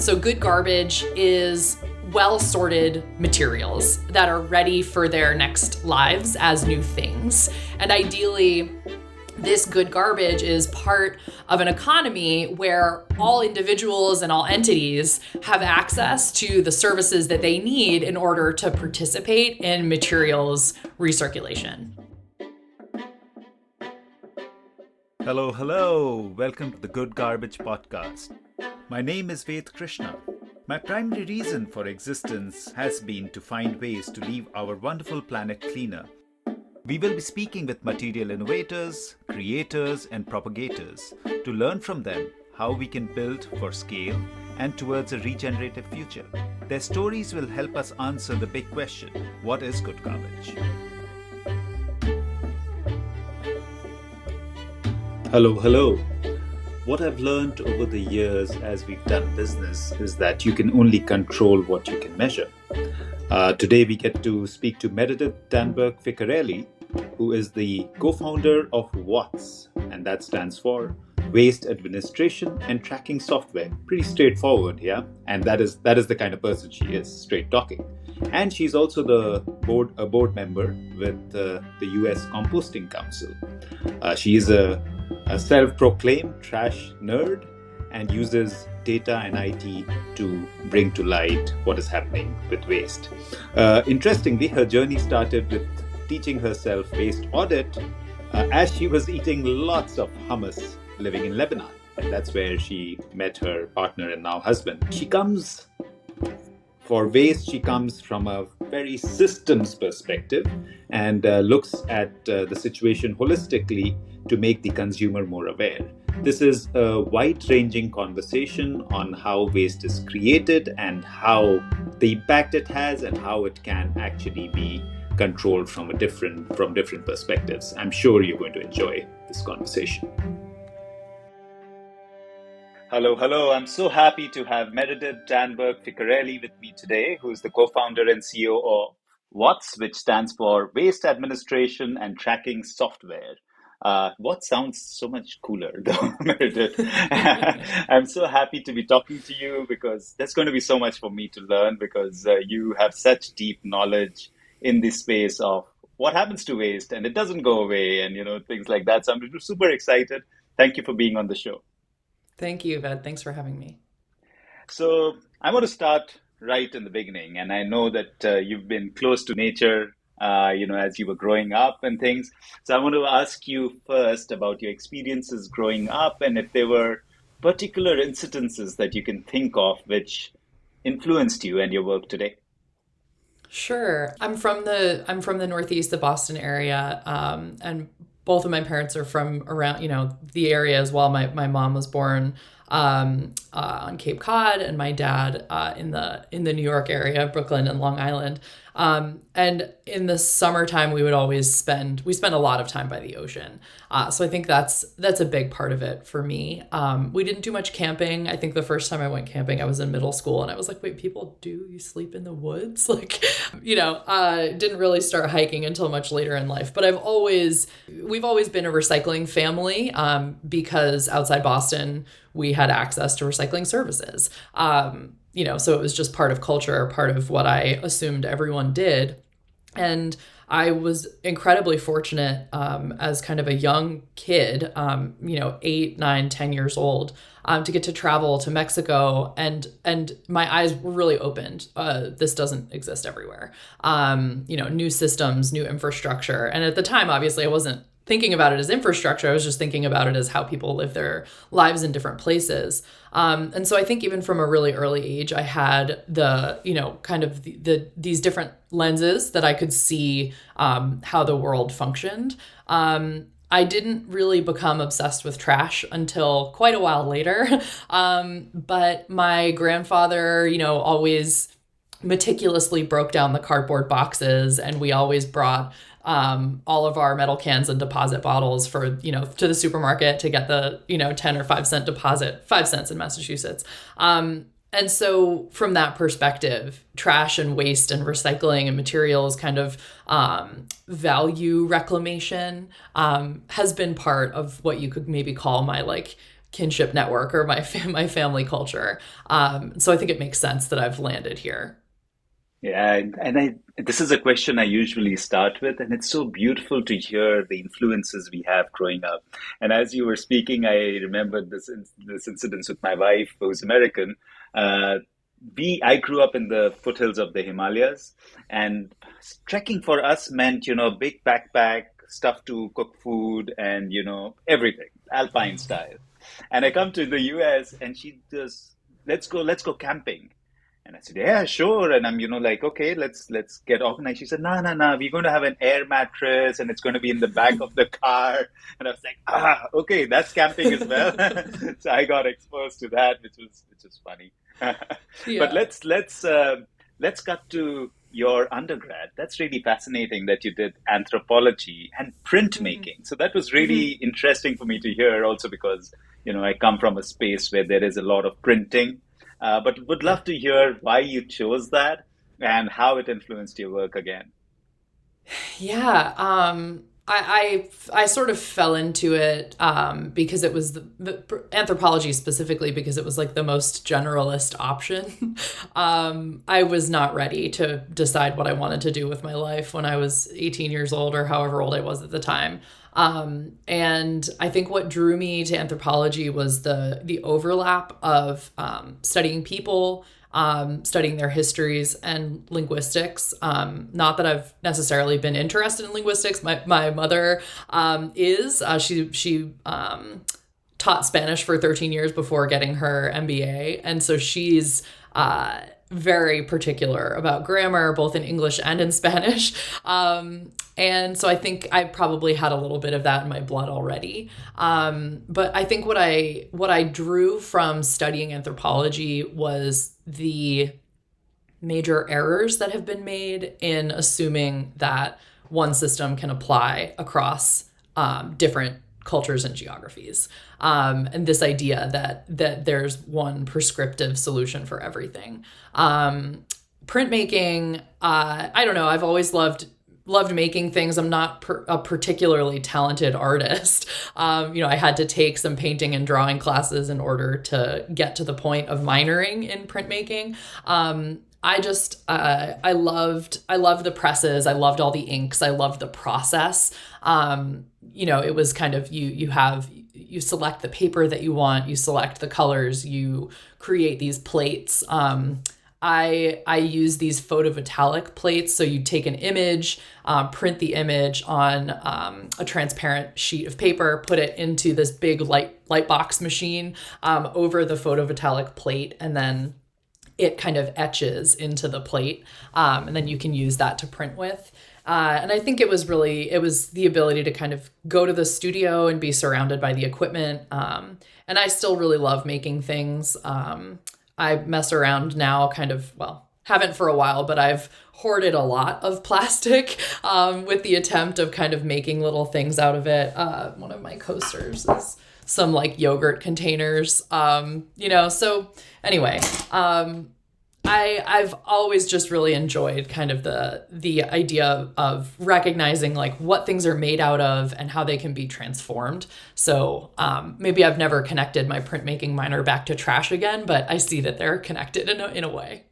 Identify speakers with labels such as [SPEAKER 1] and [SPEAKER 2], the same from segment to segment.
[SPEAKER 1] So good garbage is well-sorted materials that are ready for their next lives as new things. And ideally, this good garbage is part of an economy where all individuals and all entities have access to the services that they need in order to participate in materials recirculation.
[SPEAKER 2] Hello. Welcome to the Good Garbage Podcast. My name is Ved Krishna. My primary reason for existence has been to find ways to leave our wonderful planet cleaner. We will be speaking with material innovators, creators, and propagators to learn from them how we can build for scale and towards a regenerative future. Their stories will help us answer the big question, what is good garbage? Hello. What I've learned over the years as we've done business is that you can only control what you can measure. Today we get to speak to Meredith Danberg-Ficarelli, who is the co-founder of WATS, and that stands for Waste Administration and Tracking Software. Pretty straightforward, yeah? And that is the kind of person she is, straight talking. And she's also a board member with the US Composting Council. She is a self-proclaimed trash nerd and uses data and IT to bring to light what is happening with waste. Interestingly, her journey started with teaching herself waste audit as she was eating lots of hummus living in Lebanon. And that's where she met her partner and now husband. She comes from a very systems perspective and looks at the situation holistically to make the consumer more aware. This is a wide-ranging conversation on how waste is created and how the impact it has and how it can actually be controlled from different perspectives. I'm sure you're going to enjoy this conversation. Hello. I'm so happy to have Meredith Danberg-Ficarelli with me today, who is the co-founder and CEO of WATS, which stands for Waste Administration and Tracking Software. What sounds so much cooler, though, Meredith. I'm so happy to be talking to you because there's going to be so much for me to learn because you have such deep knowledge in this space of what happens to waste and it doesn't go away and, things like that. So I'm super excited. Thank you for being on the show.
[SPEAKER 1] Thank you, Ved. Thanks for having me.
[SPEAKER 2] So I want to start right in the beginning. And I know that you've been close to nature, as you were growing up and things. So I want to ask you first about your experiences growing up and if there were particular incidences that you can think of which influenced you and your work today.
[SPEAKER 1] Sure. I'm from the Northeast, the Boston area, and both of my parents are from around, the area as well. My mom was born on Cape Cod, and my dad in the New York area, Brooklyn and Long Island. And in the summertime, we spend a lot of time by the ocean. So I think that's a big part of it for me. We didn't do much camping. I think the first time I went camping, I was in middle school and I was like, wait, you sleep in the woods? Didn't really start hiking until much later in life, but we've always been a recycling family, because outside Boston, we had access to recycling services. So it was just part of culture, part of what I assumed everyone did. And I was incredibly fortunate as kind of a young kid, 8, 9, 10 years old, to get to travel to Mexico. And my eyes were really opened. This doesn't exist everywhere. New systems, new infrastructure. And at the time, obviously, I wasn't thinking about it as infrastructure. I was just thinking about it as how people live their lives in different places. And so I think even from a really early age, I had these different lenses that I could see how the world functioned. I didn't really become obsessed with trash until quite a while later. But my grandfather, always meticulously broke down the cardboard boxes, and we always brought all of our metal cans and deposit bottles to the supermarket to get the, 10 or 5 cent deposit, 5 cents in Massachusetts. And so from that perspective, trash and waste and recycling and materials kind of value reclamation has been part of what you could maybe call my kinship network or my family culture. So I think it makes sense that I've landed here.
[SPEAKER 2] Yeah, and this is a question I usually start with, and it's so beautiful to hear the influences we have growing up. And as you were speaking, I remembered this incident with my wife, who's American. Uh, I grew up in the foothills of the Himalayas, and trekking for us meant, big backpack, stuff to cook food, and everything, alpine style. And I come to the US, and she just, let's go camping. And I said, yeah, sure. And I'm, like, okay, let's get organized. She said, no, no, no, we're going to have an air mattress and it's going to be in the back of the car. And I was like, okay, that's camping as well. So I got exposed to that, which was funny. But
[SPEAKER 1] Yeah.
[SPEAKER 2] let's cut to your undergrad. That's really fascinating that you did anthropology and
[SPEAKER 1] Hmm.
[SPEAKER 2] printmaking. So that was really
[SPEAKER 1] Hmm.
[SPEAKER 2] interesting for me to hear also because, I come from a space where there is a lot of printing. But would
[SPEAKER 1] Yeah.
[SPEAKER 2] love to hear why you chose that and how it influenced your work again.
[SPEAKER 1] Yeah. I sort of fell into it because it was the anthropology specifically because it was like the most generalist option. I was not ready to decide what I wanted to do with my life when I was 18 years old or however old I was at the time. And I think what drew me to anthropology was the overlap of studying people, studying their histories and linguistics. Not that I've necessarily been interested in linguistics. My mother is she taught Spanish for 13 years before getting her MBA, and so she's very particular about grammar, both in English and in Spanish. And so I think I probably had a little bit of that in my blood already. But I think what I drew from studying anthropology was the major errors that have been made in assuming that one system can apply across different cultures and geographies, and this idea that there's one prescriptive solution for everything. Printmaking, I don't know. I've always loved making things. I'm not a particularly talented artist. I had to take some painting and drawing classes in order to get to the point of minoring in printmaking. I loved the presses. I loved all the inks. I loved the process. It was kind of you select the paper that you want, you select the colors, you create these plates. I use these photovoltaic plates. So you take an image, print the image on a transparent sheet of paper, put it into this big light box machine over the photovoltaic plate, and then it kind of etches into the plate, and then you can use that to print with. And I think it was the ability to kind of go to the studio and be surrounded by the equipment. And I still really love making things. I mess around now, kind of, well, haven't for a while, but I've hoarded a lot of plastic with the attempt of kind of making little things out of it. One of my coasters is some like yogurt containers. So anyway, I've always just really enjoyed kind of the idea of recognizing like what things are made out of and how they can be transformed. So maybe I've never connected my printmaking minor back to trash again, but I see that they're connected in a way.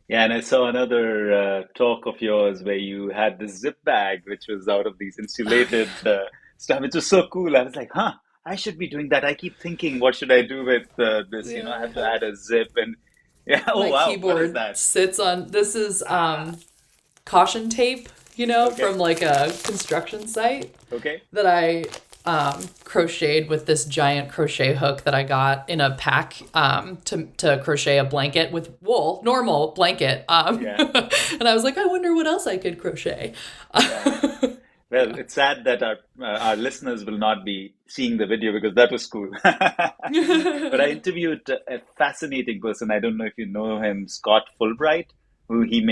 [SPEAKER 2] Yeah, and I saw another talk of yours where you had this zip bag, which was out of these insulated stuff, which was so cool. I was like, huh, I should be doing that. I keep thinking, what should I do with this? I
[SPEAKER 1] Yeah, I
[SPEAKER 2] have to
[SPEAKER 1] have
[SPEAKER 2] add a zip and yeah. Oh,
[SPEAKER 1] my
[SPEAKER 2] wow. What is
[SPEAKER 1] keyboard
[SPEAKER 2] that?
[SPEAKER 1] sits on this is
[SPEAKER 2] Ah,
[SPEAKER 1] caution tape,
[SPEAKER 2] okay.
[SPEAKER 1] from like a construction site
[SPEAKER 2] Okay.
[SPEAKER 1] that I crocheted with this giant crochet hook that I got in a pack to crochet a blanket with wool, normal blanket.
[SPEAKER 2] Yeah.
[SPEAKER 1] And I was like, I wonder what else I could crochet.
[SPEAKER 2] Yeah. Well,
[SPEAKER 1] Yeah.
[SPEAKER 2] it's sad that our listeners will not be seeing the video because that was cool. But I interviewed a fascinating person. I don't know if you know him, Scott Fulbright, who he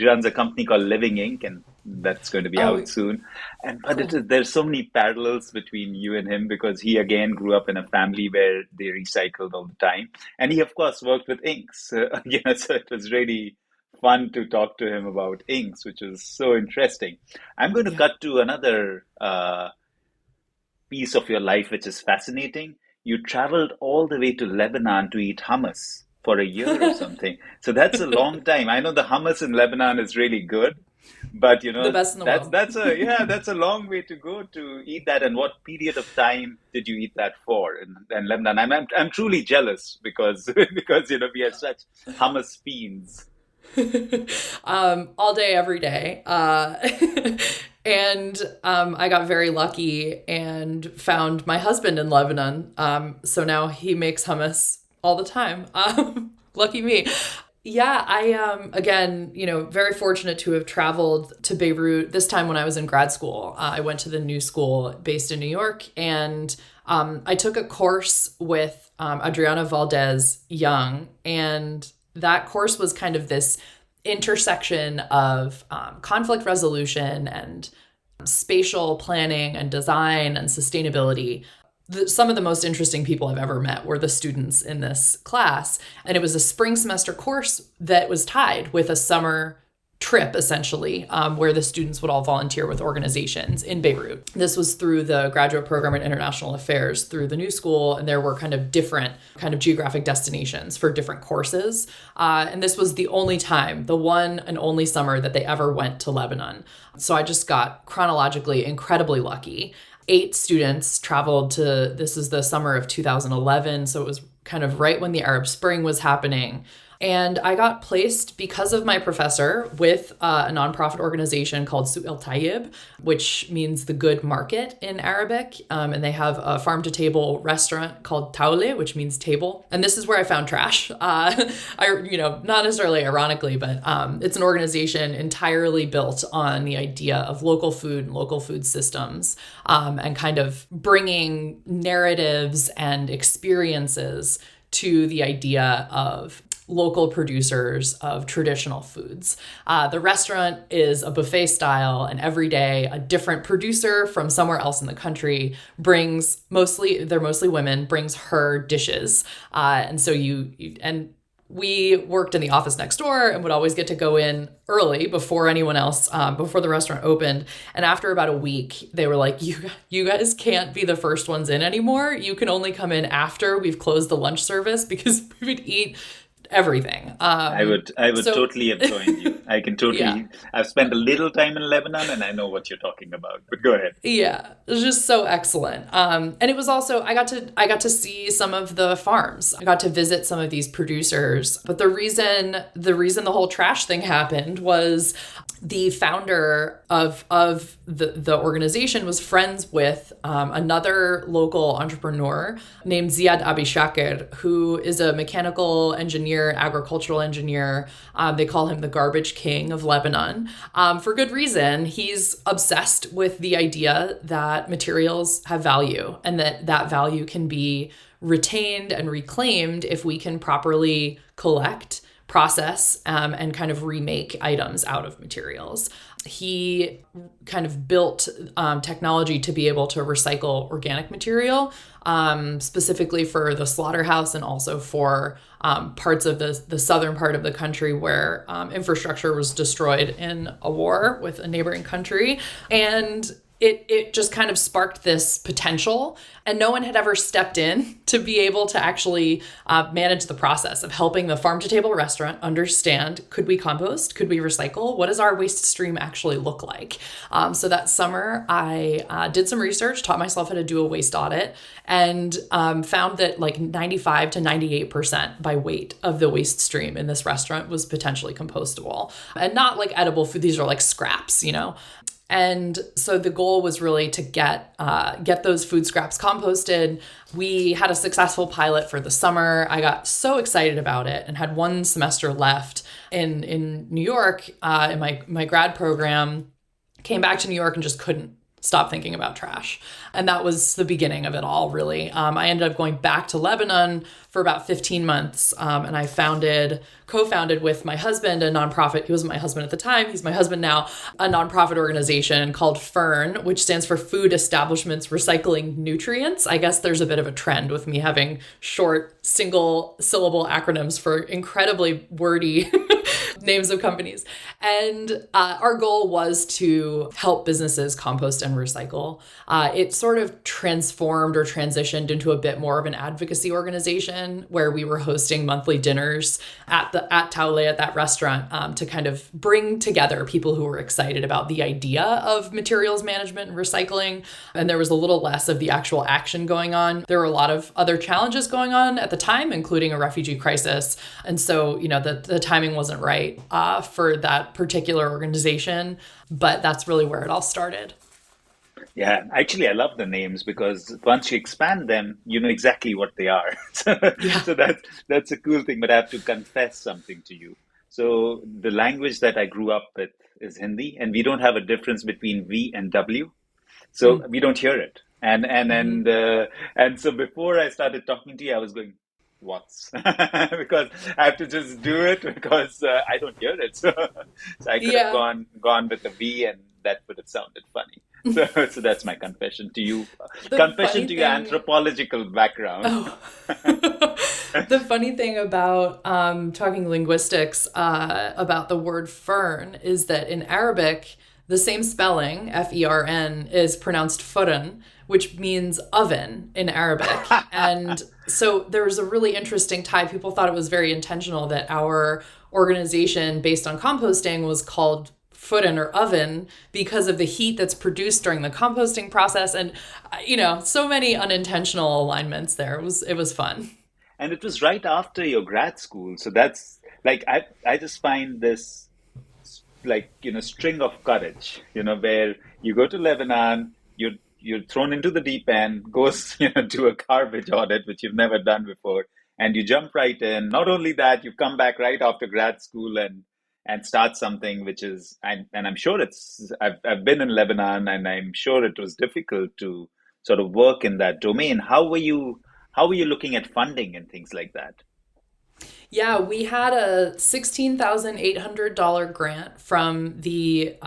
[SPEAKER 2] runs a company called Living Ink, and that's going to be
[SPEAKER 1] Oh,
[SPEAKER 2] out soon. And but
[SPEAKER 1] cool.
[SPEAKER 2] there's so many parallels between you and him because he again grew up in a family where they recycled all the time, and he of course worked with inks. So it was really fun to talk to him about inks, which was so interesting. I'm going to
[SPEAKER 1] Yeah.
[SPEAKER 2] cut to another piece of your life, which is fascinating. you traveled all the way to Lebanon to eat hummus for a year or something. So that's a long time. I know the hummus in Lebanon is really good, but
[SPEAKER 1] The best in the world.
[SPEAKER 2] that's a long way to go to eat that. And what period of time did you eat that for in Lebanon? I'm truly jealous because because we are such hummus fiends.
[SPEAKER 1] All day, every day. And I got very lucky and found my husband in Lebanon. So now he makes hummus all the time. Lucky me. Yeah, again, very fortunate to have traveled to Beirut this time when I was in grad school. I went to the new school based in New York, and I took a course with Adriana Valdez Young, and that course was kind of this intersection of conflict resolution and spatial planning and design and sustainability. Some of the most interesting people I've ever met were the students in this class. And it was a spring semester course that was tied with a summer trip, essentially, where the students would all volunteer with organizations in Beirut. This was through the graduate program in international affairs through the new school, and there were kind of different kind of geographic destinations for different courses. And this was the only time, the one and only summer that they ever went to Lebanon. So I just got chronologically incredibly lucky. 8 students traveled to, this is the summer of 2011, so it was kind of right when the Arab Spring was happening. And I got placed because of my professor with a nonprofit organization called Suq El Tayyib, which means the good market in Arabic. And they have a farm-to-table restaurant called Taule, which means table. And this is where I found trash. Not necessarily ironically, but it's an organization entirely built on the idea of local food and local food systems, and kind of bringing narratives and experiences to the idea of local producers of traditional foods. The restaurant is a buffet style, and every day a different producer from somewhere else in the country brings, they're mostly women, brings her dishes. And so we worked in the office next door and would always get to go in early before anyone else, before the restaurant opened. And after about a week, they were like, you guys can't be the first ones in anymore. You can only come in after we've closed the lunch service, because we would eat everything.
[SPEAKER 2] I would totally have joined you. I can totally.
[SPEAKER 1] Yeah.
[SPEAKER 2] I've spent a little time in Lebanon, and I know what you're talking about. But go ahead.
[SPEAKER 1] Yeah, it was just so excellent. And it was also I got to see some of the farms. I got to visit some of these producers. But the reason the whole trash thing happened was the founder of the organization was friends with another local entrepreneur named Ziad Abishakir, who is a mechanical engineer, agricultural engineer. They call him the garbage king of Lebanon, for good reason. He's obsessed with the idea that materials have value, and that value can be retained and reclaimed if we can properly collect, process, and kind of remake items out of materials. He kind of built technology to be able to recycle organic material, specifically for the slaughterhouse, and also for parts of the southern part of the country where infrastructure was destroyed in a war with a neighboring country. And it just kind of sparked this potential, and no one had ever stepped in to be able to actually manage the process of helping the farm-to-table restaurant understand, could we compost? Could we recycle? What does our waste stream actually look like? So that summer, I did some research, taught myself how to do a waste audit, and found that like 95 to 98% by weight of the waste stream in this restaurant was potentially compostable. And not like edible food, these are like scraps, And so the goal was really to get those food scraps composted. We had a successful pilot for the summer. I got so excited about it and had one semester left in New York in my grad program. Came back to New York and just couldn't stop thinking about trash. And that was the beginning of it all, really. I ended up going back to Lebanon for about 15 months. And I co-founded with my husband a nonprofit. He wasn't my husband at the time. He's my husband now. A nonprofit organization called FERN, which stands for Food Establishments Recycling Nutrients. I guess there's a bit of a trend with me having short, single syllable acronyms for incredibly wordy names of companies. And our goal was to help businesses compost and recycle. It sort of transformed or transitioned into a bit more of an advocacy organization where we were hosting monthly dinners at Taule, at that restaurant, to kind of bring together people who were excited about the idea of materials management and recycling. And there was a little less of the actual action going on. There were a lot of other challenges going on at the time, including a refugee crisis. And so, the timing wasn't right for that particular organization, but that's really where it all started.
[SPEAKER 2] Yeah, actually, I love the names because once you expand them, you know exactly what they are. So,
[SPEAKER 1] Yeah.
[SPEAKER 2] so that's a cool thing. But I have to confess something to you. So the language that I grew up with is Hindi, and we don't have a difference between V and W. So we don't hear it.
[SPEAKER 1] Mm-hmm.
[SPEAKER 2] And so before I started talking to you, I was going, "What's?" because I have to just do it because I don't hear it. So I could have
[SPEAKER 1] Yeah.
[SPEAKER 2] gone with a V, and that would have sounded funny. So that's my confession to you.
[SPEAKER 1] The
[SPEAKER 2] Confession
[SPEAKER 1] funny
[SPEAKER 2] to your
[SPEAKER 1] thing,
[SPEAKER 2] anthropological background.
[SPEAKER 1] oh, the funny thing about talking linguistics about the word fern is that in Arabic, the same spelling, Fern, is pronounced furun, which means oven in Arabic. And so there was a really interesting tie. People thought it was very intentional that our organization based on composting was called furun or oven because of the heat that's produced during the composting process. And, so many unintentional alignments there. It was fun.
[SPEAKER 2] And it was right after your grad school. So that's like I just find this like string of courage, where you go to Lebanon, you're thrown into the deep end, goes to a garbage audit which you've never done before, and you jump right in. Not only that, you come back right after grad school and start something which is and I'm sure I've been in Lebanon, and I'm sure it was difficult to sort of work in that domain. How were you looking at funding and things like that?
[SPEAKER 1] Yeah, we had a $16,800 grant from the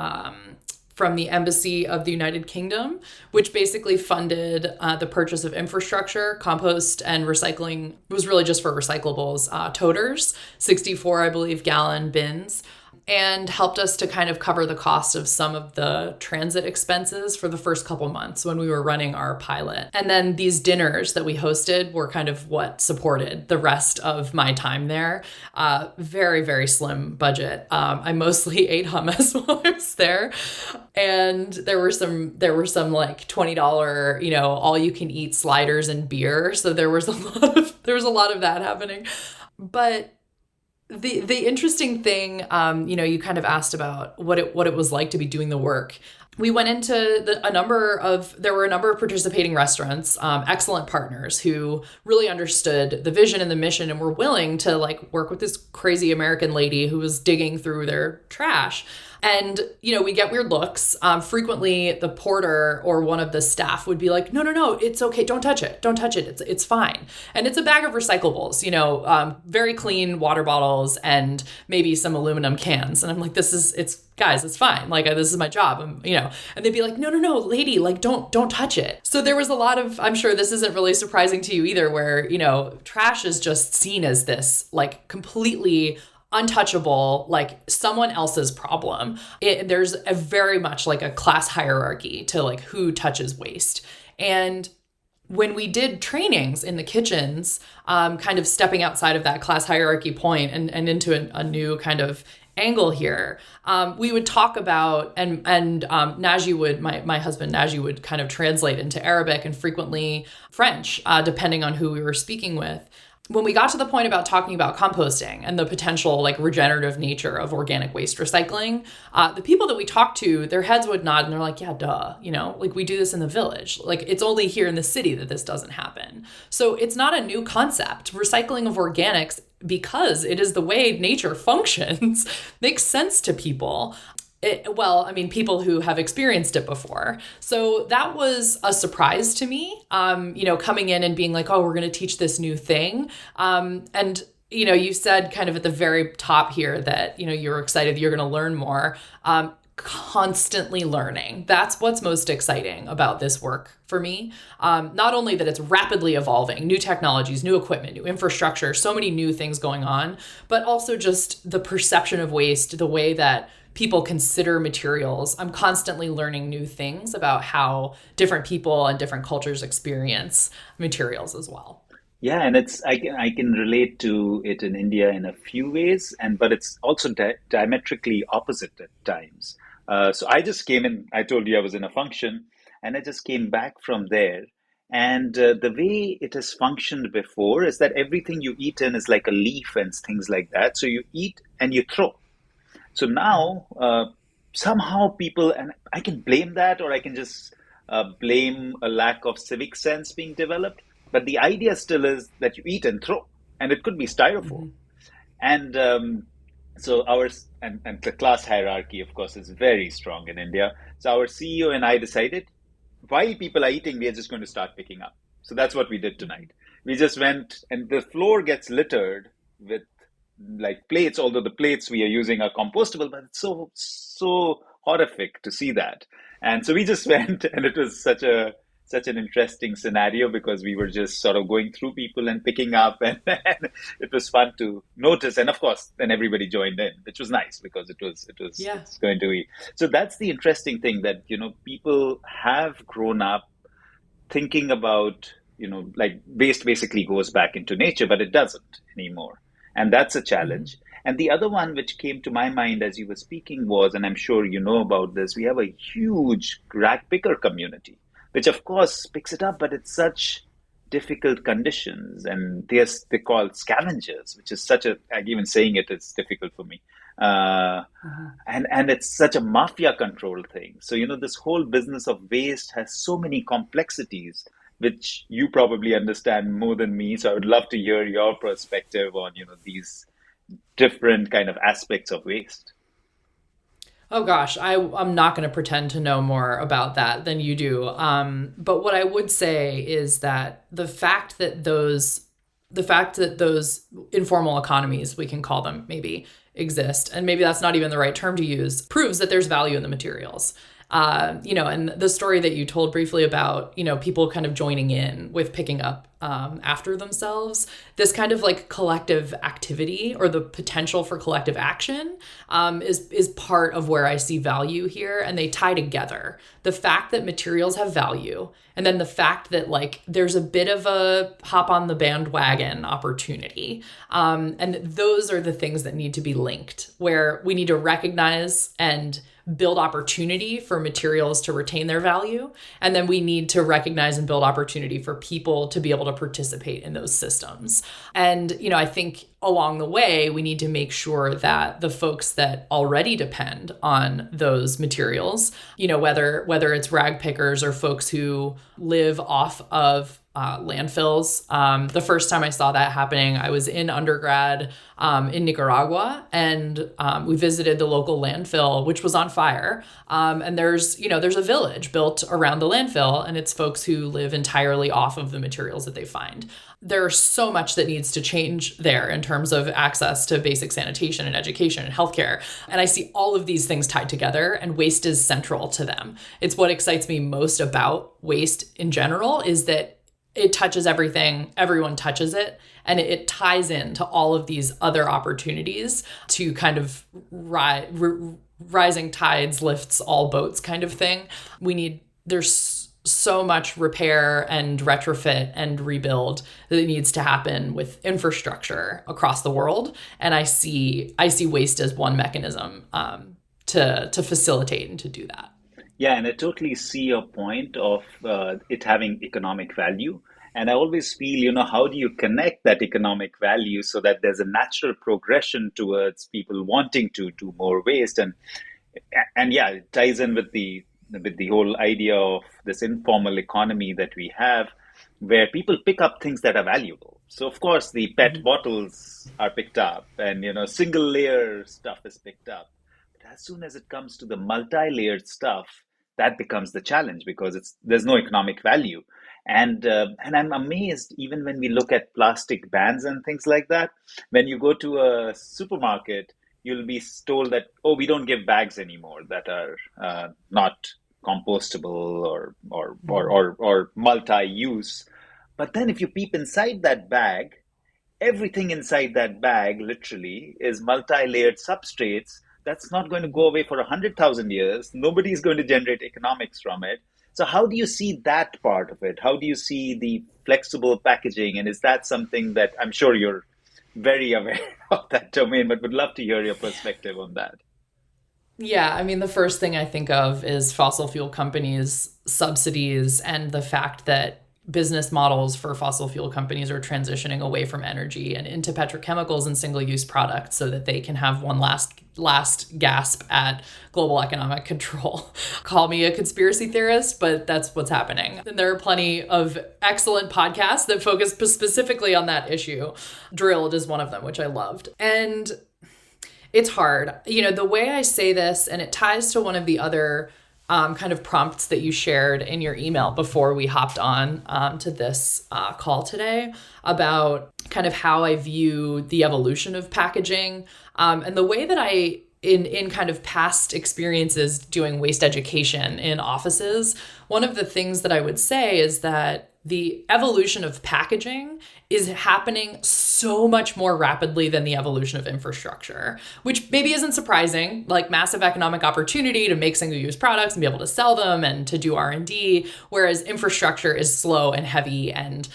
[SPEAKER 1] Embassy of the United Kingdom, which basically funded the purchase of infrastructure, compost, and recycling. It was really just for recyclables, toters, 64, I believe, gallon bins, and helped us to kind of cover the cost of some of the transit expenses for the first couple months when we were running our pilot. And then these dinners that we hosted were kind of what supported the rest of my time there. Very, very slim budget. I mostly ate hummus while I was there. And there were some like $20, all you can eat sliders and beer. So there was a lot of that happening. But the interesting thing, you kind of asked about what it was like to be doing the work. We went into there were a number of participating restaurants, excellent partners who really understood the vision and the mission and were willing to like work with this crazy American lady who was digging through their trash. And, we get weird looks. Frequently, the porter or one of the staff would be like, no, no, no, it's okay. Don't touch it. Don't touch it. It's fine. And it's a bag of recyclables, very clean water bottles and maybe some aluminum cans. And I'm like, guys, it's fine. Like, this is my job. And they'd be like, no, no, no, lady, like, don't touch it. So there was a lot of, I'm sure this isn't really surprising to you either, where, trash is just seen as this like completely untouchable, like someone else's problem. There's a very much like a class hierarchy to like who touches waste. And when we did trainings in the kitchens, kind of stepping outside of that class hierarchy point and into a new kind of angle here, we would talk about, and Naji would, my husband Naji would kind of translate into Arabic and frequently French, depending on who we were speaking with. When we got to the point about talking about composting and the potential like regenerative nature of organic waste recycling, the people that we talked to, their heads would nod and they're like, yeah, duh, like we do this in the village. Like it's only here in the city that this doesn't happen. So it's not a new concept. Recycling of organics, because it is the way nature functions, makes sense to people. People who have experienced it before. So that was a surprise to me, coming in and being like, oh, we're going to teach this new thing. You said kind of at the very top here that, you're excited that you're going to learn more. constantly learning. That's what's most exciting about this work for me. Not only that it's rapidly evolving, new technologies, new equipment, new infrastructure, so many new things going on, but also just the perception of waste, the way that people consider materials. I'm constantly learning new things about how different people and different cultures experience materials as well.
[SPEAKER 2] Yeah, and I can relate to it in India in a few ways, and but it's also diametrically opposite at times. So I just came in. I told you I was in a function, and I just came back from there. And the way it has functioned before is that everything you eat in is like a leaf and things like that. So you eat and you throw. So now, somehow people, and I can blame that, or I can just blame a lack of civic sense being developed. But the idea still is that you eat and throw, and it could be styrofoam.
[SPEAKER 1] Mhm.
[SPEAKER 2] And so our and the class hierarchy, of course, is very strong in India. So our CEO and I decided while people are eating, we are just going to start picking up. So that's what we did tonight. We just went, and the floor gets littered with like plates, although the plates we are using are compostable, but it's so horrific to see that. And so we just went, and it was such an interesting scenario because we were just sort of going through people and picking up, and it was fun to notice. And of course, then everybody joined in, which was nice because
[SPEAKER 1] Yeah.
[SPEAKER 2] it's going to be. So that's the interesting thing that people have grown up thinking about, like waste basically goes back into nature, but it doesn't anymore. And that's a
[SPEAKER 1] Mhm.
[SPEAKER 2] challenge. And the other one which came to my mind as you were speaking was, and I'm sure you know about this, we have a huge rag picker community, which of course picks it up, but it's such difficult conditions. And they're called scavengers, which is such a, like even saying it is difficult for me. Uh,
[SPEAKER 1] Mhm.
[SPEAKER 2] and it's such a mafia controlled thing. So this whole business of waste has so many complexities which you probably understand more than me. So I would love to hear your perspective on these different kind of aspects of waste.
[SPEAKER 1] Oh gosh, I'm not going to pretend to know more about that than you do. But what I would say is that the fact that those informal economies, we can call them maybe, exist, and maybe that's not even the right term to use, proves that there's value in the materials. And the story that you told briefly about, people kind of joining in with picking up after themselves, this kind of like collective activity or the potential for collective action is part of where I see value here, and they tie together. The fact that materials have value, and then the fact that like there's a bit of a hop on the bandwagon opportunity, and those are the things that need to be linked, where we need to recognize and build opportunity for materials to retain their value. And then we need to recognize and build opportunity for people to be able to participate in those systems. And, I think along the way, we need to make sure that the folks that already depend on those materials, whether it's rag pickers or folks who live off of landfills. The first time I saw that happening, I was in undergrad in Nicaragua, and we visited the local landfill, which was on fire. And there's a village built around the landfill, and it's folks who live entirely off of the materials that they find. There's so much that needs to change there in terms of access to basic sanitation and education and healthcare. And I see all of these things tied together, and waste is central to them. It's what excites me most about waste in general, is that it touches everything, everyone touches it, and it ties into all of these other opportunities to kind of rising tides lifts all boats kind of thing. There's so much repair and retrofit and rebuild that needs to happen with infrastructure across the world, and I see waste as one mechanism to facilitate and to do that.
[SPEAKER 2] Yeah, and I totally see your point of it having economic value. And I always feel, how do you connect that economic value so that there's a natural progression towards people wanting to do more waste? And yeah, it ties in with the whole idea of this informal economy that we have, where people pick up things that are valuable. So of course, the PET
[SPEAKER 1] Mhm.
[SPEAKER 2] bottles are picked up, and single layer stuff is picked up. But as soon as it comes to the multi-layered stuff, that becomes the challenge because there's no economic value. And I'm amazed even when we look at plastic bans and things like that. When you go to a supermarket, you'll be told that, oh, we don't give bags anymore that are not compostable or multi-use. But then if you peep inside that bag, everything inside that bag literally is multi-layered substrates that's not going to go away for 100,000 years. Nobody's going to generate economics from it. So how do you see that part of it? How do you see the flexible packaging? And is that something that I'm sure you're very aware of that domain, but would love to hear your perspective on that.
[SPEAKER 1] Yeah, I mean, the first thing I think of is fossil fuel companies' subsidies and the fact that business models for fossil fuel companies are transitioning away from energy and into petrochemicals and single-use products so that they can have one last gasp at global economic control. Call me a conspiracy theorist, but that's what's happening. And there are plenty of excellent podcasts that focus specifically on that issue. Drilled is one of them, which I loved. And it's hard. The way I say this, and it ties to one of the other kind of prompts that you shared in your email before we hopped on to this call today, about kind of how I view the evolution of packaging, and the way that in kind of past experiences doing waste education in offices, one of the things that I would say is that the evolution of packaging is happening so much more rapidly than the evolution of infrastructure, which maybe isn't surprising, like massive economic opportunity to make single-use products and be able to sell them and to do R&D, whereas infrastructure is slow and heavy and,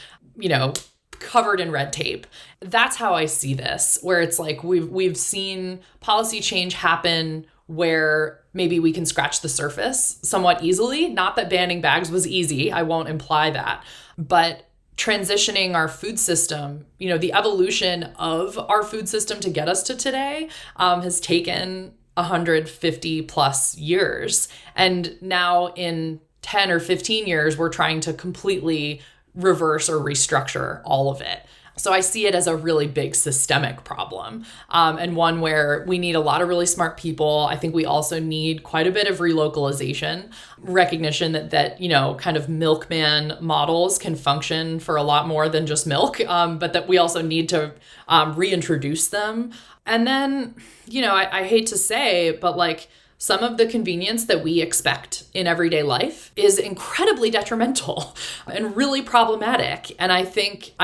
[SPEAKER 1] covered in red tape. That's how I see this, where it's like we've seen policy change happen where maybe we can scratch the surface somewhat easily. Not that banning bags was easy, I won't imply that, but transitioning our food system, the evolution of our food system to get us to today has taken 150 plus years. And now in 10 or 15 years, we're trying to completely reverse or restructure all of it. So I see it as a really big systemic problem, and one where we need a lot of really smart people. I think we also need quite a bit of relocalization, recognition that kind of milkman models can function for a lot more than just milk, but that we also need to reintroduce them. And then, I hate to say, but like, some of the convenience that we expect in everyday life is incredibly detrimental and really problematic. And I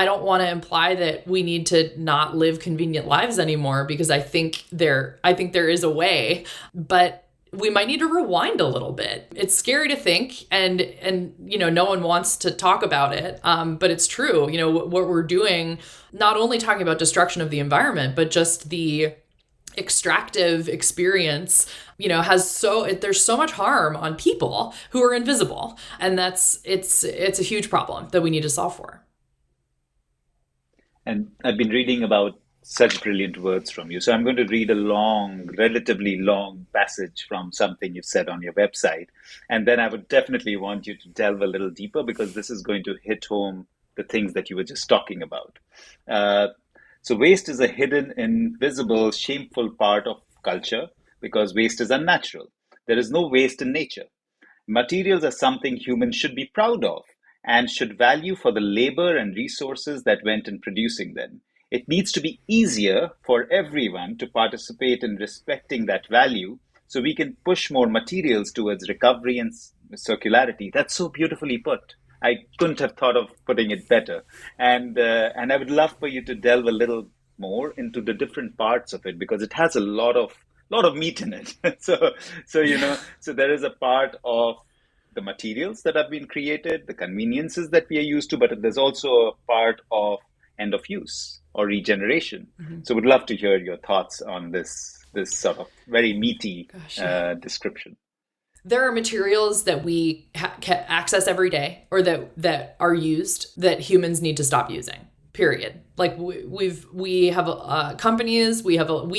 [SPEAKER 1] don't want to imply that we need to not live convenient lives anymore, because I think there is a way, but we might need to rewind a little bit. It's scary to think, and no one wants to talk about it, but it's true. What we're doing, not only talking about destruction of the environment, but just the extractive experience, there's so much harm on people who are invisible. And it's a huge problem that we need to solve for.
[SPEAKER 2] And I've been reading about such brilliant words from you. So I'm going to read a relatively long passage from something you've said on your website. And then I would definitely want you to delve a little deeper, because this is going to hit home the things that you were just talking about. So waste is a hidden, invisible, shameful part of culture, because waste is unnatural. There is no waste in nature. Materials are something humans should be proud of and should value for the labor and resources that went in producing them. It needs to be easier for everyone to participate in respecting that value, so we can push more materials towards recovery and circularity. That's so beautifully put. I couldn't have thought of putting it better. And I would love for you to delve a little more into the different parts of it, because it has a lot of meat in it. So there is a part of the materials that have been created, the conveniences that we are used to, but there's also a part of end of use or regeneration. Mm-hmm. So would love to hear your thoughts on this sort of very meaty description.
[SPEAKER 1] There are materials that we can access every day, or that are used, that humans need to stop using, period. Like we have companies, we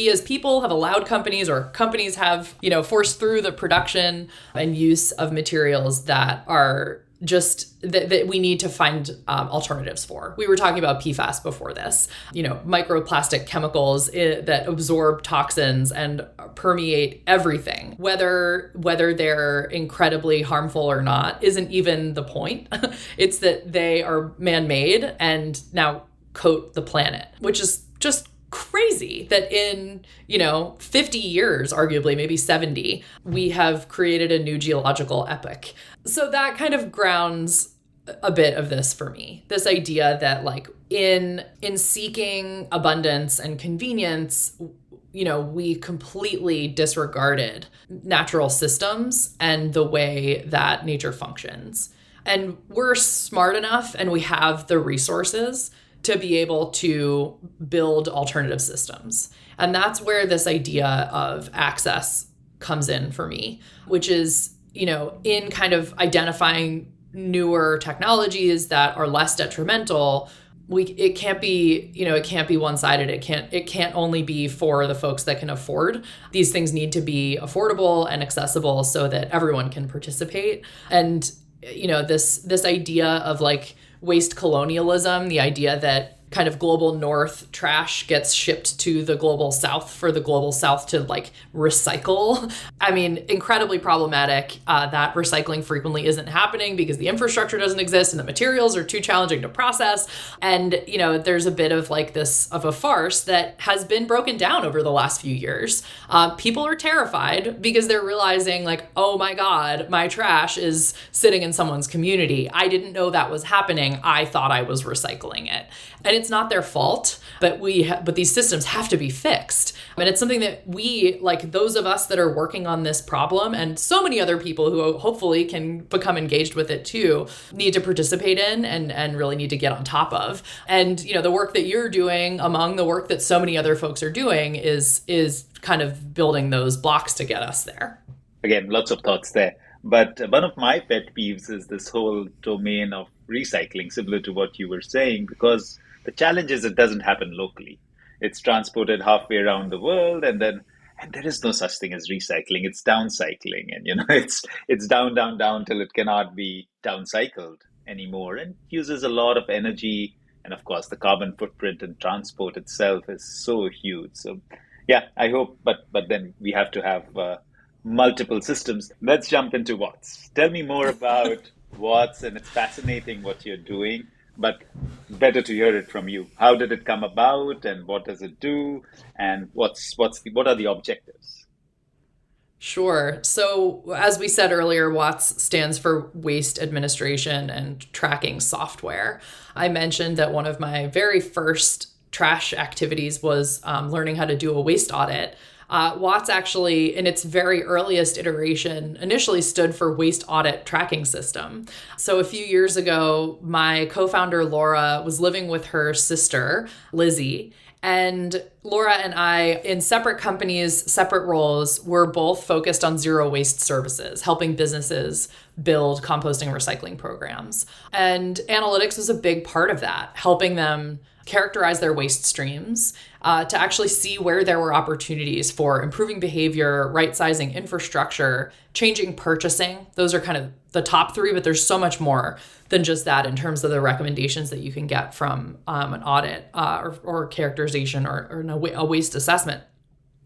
[SPEAKER 1] as people have allowed companies, or companies have, forced through the production and use of materials that are just that we need to find alternatives for. We were talking about PFAS before this, microplastic chemicals that absorb toxins and permeate everything. Whether they're incredibly harmful or not isn't even the point. It's that they are man-made and now coat the planet, which is just crazy that in, 50 years, arguably, maybe 70, we have created a new geological epoch. So that kind of grounds a bit of this for me. This idea that like in seeking abundance and convenience, we completely disregarded natural systems and the way that nature functions. And we're smart enough and we have the resources to be able to build alternative systems. And that's where this idea of access comes in for me, which is, in kind of identifying newer technologies that are less detrimental. It can't be one-sided. It can't only be for the folks that can afford. These things need to be affordable and accessible so that everyone can participate. And, this idea of like waste colonialism, the idea that kind of global north trash gets shipped to the global south for the global south to like recycle. I mean, incredibly problematic. That recycling frequently isn't happening because the infrastructure doesn't exist and the materials are too challenging to process. And, there's a bit of like this of a farce that has been broken down over the last few years. People are terrified because they're realizing like, oh my God, my trash is sitting in someone's community. I didn't know that was happening. I thought I was recycling it. And it's not their fault, but but these systems have to be fixed. And it's something that we, like those of us that are working on this problem and so many other people who hopefully can become engaged with it too, need to participate in and really need to get on top of. And, the work that you're doing among the work that so many other folks are doing is kind of building those blocks to get us there.
[SPEAKER 2] Again, lots of thoughts there. But one of my pet peeves is this whole domain of recycling, similar to what you were saying, because the challenge is it doesn't happen locally. It's transported halfway around the world, and there is no such thing as recycling. It's downcycling, and it's down till it cannot be downcycled anymore, and uses a lot of energy. And of course, the carbon footprint and transport itself is so huge. So, yeah, I hope, but then we have to have multiple systems. Let's jump into WATS. Tell me more about WATS, and it's fascinating what you're doing. But better to hear it from you. How did it come about, and what does it do, and what are the objectives?
[SPEAKER 1] Sure. So as we said earlier, WATS stands for Waste Administration and Tracking Software. I mentioned that one of my very first trash activities was learning how to do a waste audit. WATS actually, in its very earliest iteration, initially stood for Waste Audit Tracking System. So a few years ago, my co-founder, Laura, was living with her sister, Lizzie. And Laura and I, in separate companies, separate roles, were both focused on zero waste services, helping businesses build composting and recycling programs. And analytics was a big part of that, helping them characterize their waste streams, to actually see where there were opportunities for improving behavior, right-sizing infrastructure, changing purchasing. Those are kind of the top three, but there's so much more than just that in terms of the recommendations that you can get from an audit or characterization or a waste assessment.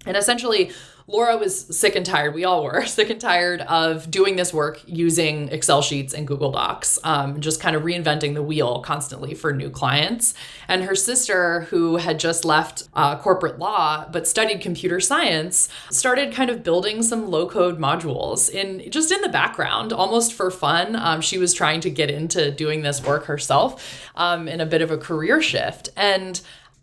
[SPEAKER 1] And essentially, Laura was sick and tired. We all were sick and tired of doing this work using Excel sheets and Google Docs, just kind of reinventing the wheel constantly for new clients. And her sister, who had just left corporate law but studied computer science, started kind of building some low-code modules in the background, almost for fun. She was trying to get into doing this work herself in a bit of a career shift. And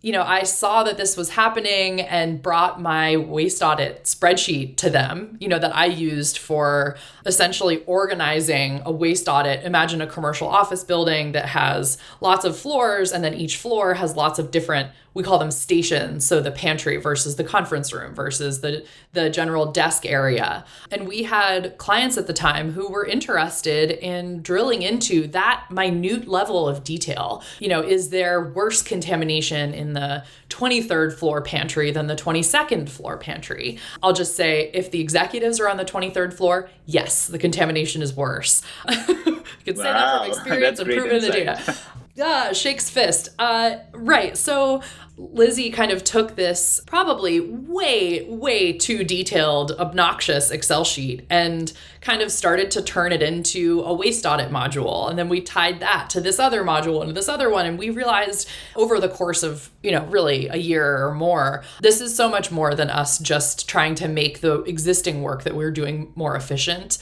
[SPEAKER 1] I saw that this was happening and brought my waste audit spreadsheet to them, that I used for essentially organizing a waste audit. Imagine a commercial office building that has lots of floors, and then each floor has lots of different, we call them stations. So the pantry versus the conference room versus the general desk area. And we had clients at the time who were interested in drilling into that minute level of detail. Is there worse contamination in the 23rd floor pantry than the 22nd floor pantry? I'll just say, if the executives are on the 23rd floor, yes, the contamination is worse. You can say that from experience and prove it in the data. Shakes fist. Right. So Lizzie kind of took this probably way, way too detailed, obnoxious Excel sheet and kind of started to turn it into a waste audit module. And then we tied that to this other module and this other one. And we realized over the course of, really a year or more, this is so much more than us just trying to make the existing work that we're doing more efficient.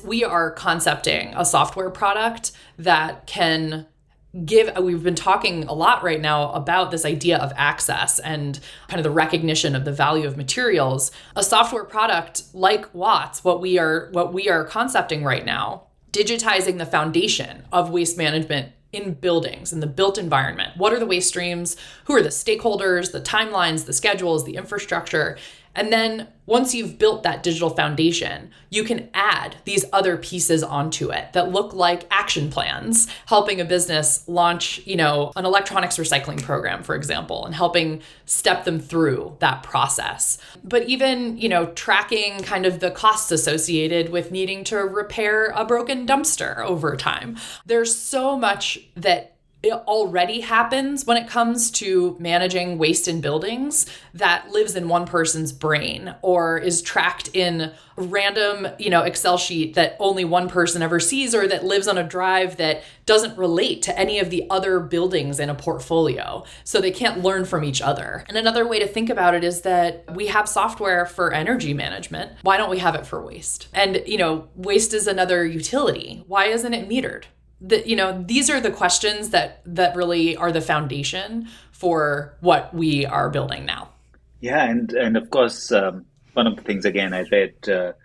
[SPEAKER 1] We are concepting a software product that can we've been talking a lot right now about this idea of access and kind of the recognition of the value of materials. A software product like WATS, what we are concepting right now, digitizing the foundation of waste management in buildings, in the built environment. What are the waste streams? Who are the stakeholders, the timelines, the schedules, the infrastructure? And then once you've built that digital foundation, you can add these other pieces onto it that look like action plans, helping a business launch, an electronics recycling program, for example, and helping step them through that process. But even, tracking kind of the costs associated with needing to repair a broken dumpster over time. There's so much that it already happens when it comes to managing waste in buildings that lives in one person's brain or is tracked in a random, Excel sheet that only one person ever sees, or that lives on a drive that doesn't relate to any of the other buildings in a portfolio. So they can't learn from each other. And another way to think about it is that we have software for energy management. Why don't we have it for waste? And, waste is another utility. Why isn't it metered? These are the questions that really are the foundation for what we are building now.
[SPEAKER 2] Yeah, and of course, one of the things, again, I read the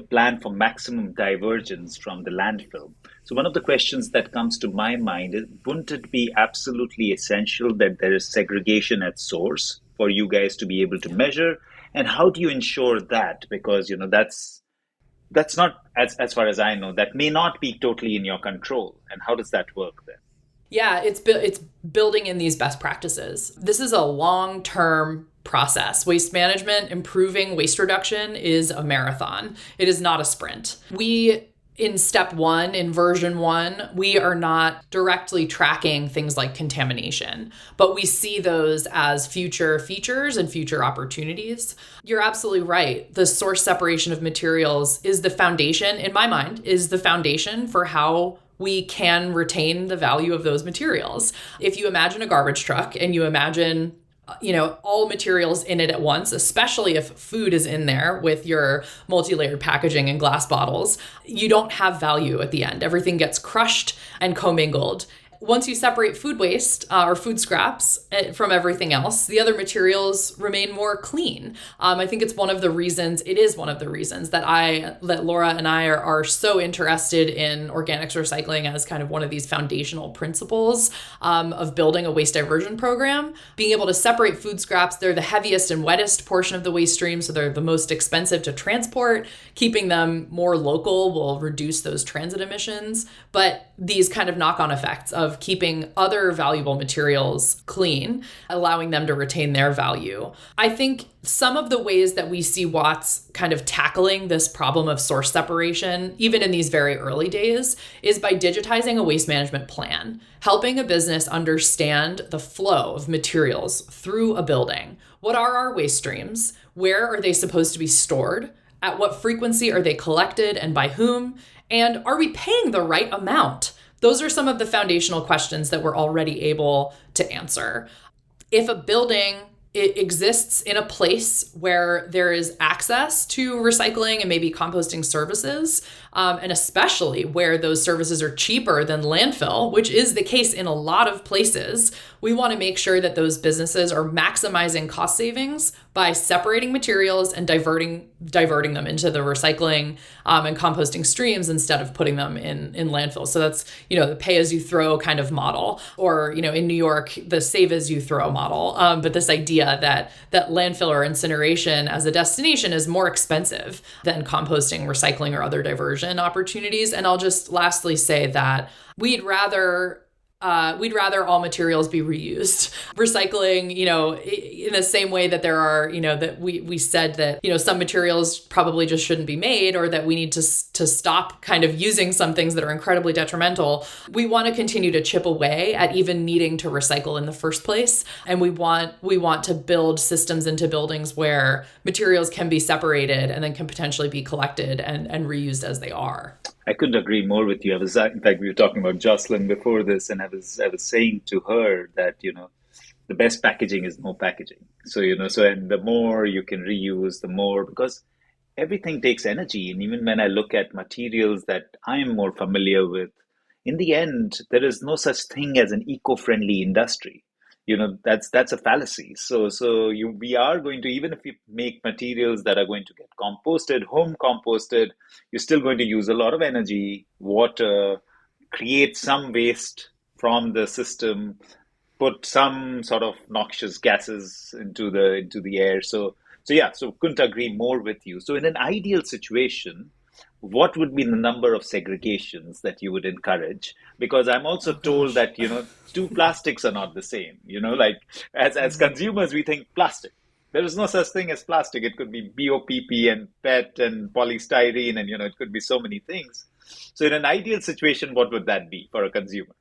[SPEAKER 2] plan for maximum divergence from the landfill. So one of the questions that comes to my mind is, wouldn't it be absolutely essential that there is segregation at source for you guys to be able to measure? And how do you ensure that? Because, that's not, as far as I know, that may not be totally in your control. And how does that work then?
[SPEAKER 1] Yeah, it's building in these best practices. This is a long-term process. Waste management, improving waste reduction is a marathon. It is not a sprint. In step one, in version one, we are not directly tracking things like contamination, but we see those as future features and future opportunities. You're absolutely right. The source separation of materials is the foundation, in my mind, is the foundation for how we can retain the value of those materials. If you imagine a garbage truck and you imagine all materials in it at once, especially if food is in there with your multi-layered packaging and glass bottles, you don't have value at the end. Everything gets crushed and commingled. Once you separate food waste or food scraps from everything else, the other materials remain more clean. I think it is one of the reasons that Laura and I are so interested in organics recycling as kind of one of these foundational principles of building a waste diversion program. Being able to separate food scraps, they're the heaviest and wettest portion of the waste stream, so they're the most expensive to transport. Keeping them more local will reduce those transit emissions, but these kind of knock-on effects of keeping other valuable materials clean, allowing them to retain their value. I think some of the ways that we see WATS kind of tackling this problem of source separation, even in these very early days, is by digitizing a waste management plan, helping a business understand the flow of materials through a building. What are our waste streams? Where are they supposed to be stored? At what frequency are they collected and by whom? And are we paying the right amount? Those are some of the foundational questions that we're already able to answer. If a building exists in a place where there is access to recycling and maybe composting services, and especially where those services are cheaper than landfill, which is the case in a lot of places, we want to make sure that those businesses are maximizing cost savings by separating materials and diverting them into the recycling and composting streams instead of putting them in landfill. So that's, the pay as you throw kind of model, or, in New York, the save as you throw model. But this idea that landfill or incineration as a destination is more expensive than composting, recycling, or other diversion opportunities. And I'll just lastly say that we'd rather we'd rather all materials be reused. Recycling, in the same way that there are, that we said that, some materials probably just shouldn't be made, or that we need to stop kind of using some things that are incredibly detrimental. We want to continue to chip away at even needing to recycle in the first place. And we want to build systems into buildings where materials can be separated and then can potentially be collected and reused as they are.
[SPEAKER 2] I couldn't agree more with you. In fact, we were talking about Jocelyn before this, and I was saying to her that, the best packaging is no packaging. So, and the more you can reuse, the more, because everything takes energy. And even when I look at materials that I'm more familiar with, in the end, there is no such thing as an eco-friendly industry. That's a fallacy. We are going to, even if we make materials that are going to get composted, home composted, you're still going to use a lot of energy, water, create some waste from the system, put some sort of noxious gases into the air. So couldn't agree more with you. So in an ideal situation, what would be the number of segregations that you would encourage? Because I'm also told that, two plastics are not the same. Like as consumers, we think plastic. There is no such thing as plastic. It could be BOPP and PET and polystyrene, and, it could be so many things. So in an ideal situation, what would that be for a consumer?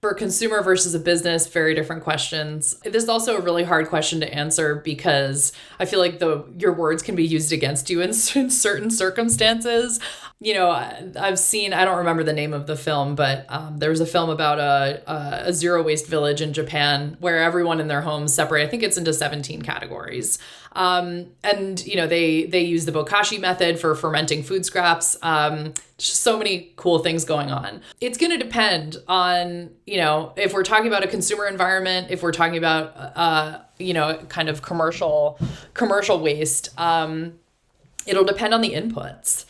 [SPEAKER 1] For a consumer versus a business, very different questions. This is also a really hard question to answer because I feel like your words can be used against you in certain circumstances. I've seen, I don't remember the name of the film, but there was a film about a zero waste village in Japan where everyone in their homes separate, I think it's into 17 categories. And they use the bokashi method for fermenting food scraps. Just so many cool things going on. It's going to depend on, if we're talking about a consumer environment, if we're talking about, kind of commercial waste, it'll depend on the inputs.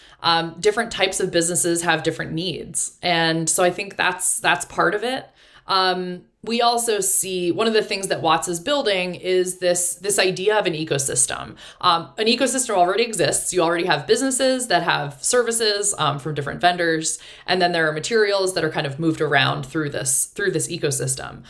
[SPEAKER 1] Different types of businesses have different needs. And so I think that's part of it. We also see one of the things that WATS is building is this idea of an ecosystem. An ecosystem already exists. You already have businesses that have services from different vendors, and then there are materials that are kind of moved around through this ecosystem.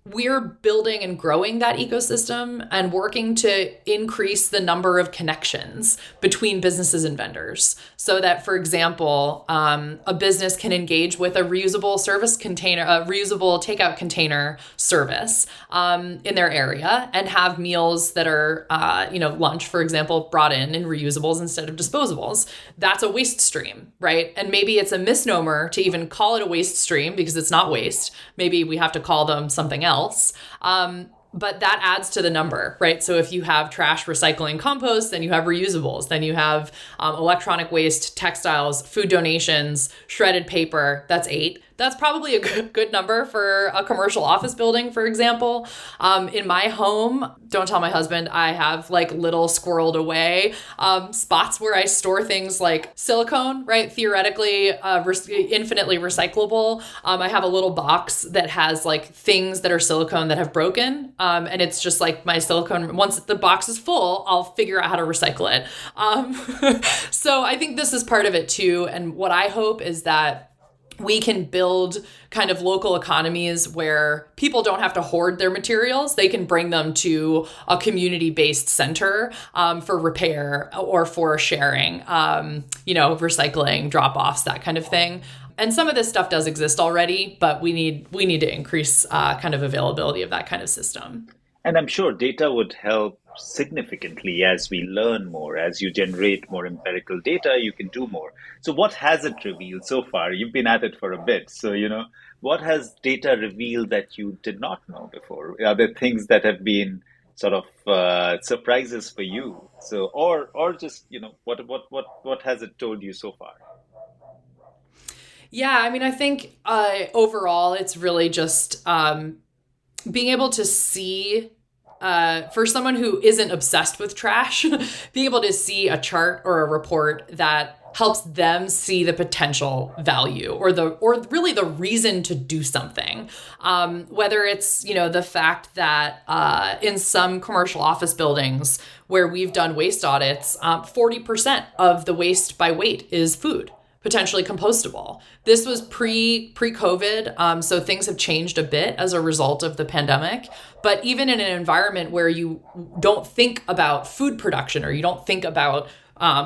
[SPEAKER 1] We're building and growing that ecosystem and working to increase the number of connections between businesses and vendors so that, for example, a business can engage with a reusable service container, a reusable takeout container service in their area and have meals that are, lunch, for example, brought in reusables instead of disposables. That's a waste stream, right? And maybe it's a misnomer to even call it a waste stream because it's not waste. Maybe we have to call them something else. But that adds to the number, right? So if you have trash, recycling, compost, then you have reusables, then you have electronic waste, textiles, food donations, shredded paper, that's 8. That's probably a good number for a commercial office building, for example. In my home, don't tell my husband, I have like little squirreled away spots where I store things like silicone, right? Theoretically, infinitely recyclable. I have a little box that has like things that are silicone that have broken. And it's just like my silicone, once the box is full, I'll figure out how to recycle it. So I think this is part of it too. And what I hope is that we can build kind of local economies where people don't have to hoard their materials. They can bring them to a community-based center for repair or for sharing, recycling, drop-offs, that kind of thing. And some of this stuff does exist already, but we need to increase kind of availability of that kind of system.
[SPEAKER 2] And I'm sure data would help significantly as we learn more. As you generate more empirical data, you can do more. So what has it revealed so far? You've been at it for a bit. So, what has data revealed that you did not know before? Are there things that have been sort of surprises for you? So, or just, what has it told you so far?
[SPEAKER 1] Yeah, I mean, I think overall, it's really just being able to see, for someone who isn't obsessed with trash, being able to see a chart or a report that helps them see the potential value or really the reason to do something. Whether it's, the fact that in some commercial office buildings where we've done waste audits, 40% of the waste by weight is food. potentially compostable. This was pre-COVID, so things have changed a bit as a result of the pandemic. But even in an environment where you don't think about food production or you don't think about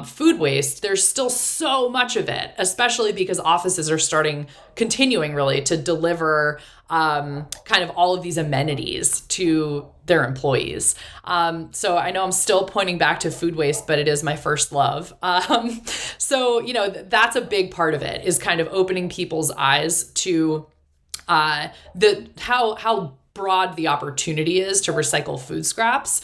[SPEAKER 1] food waste, there's still so much of it, especially because offices are continuing really to deliver kind of all of these amenities to their employees. So I know I'm still pointing back to food waste, but it is my first love. So, that's a big part of it, is kind of opening people's eyes to how broad the opportunity is to recycle food scraps.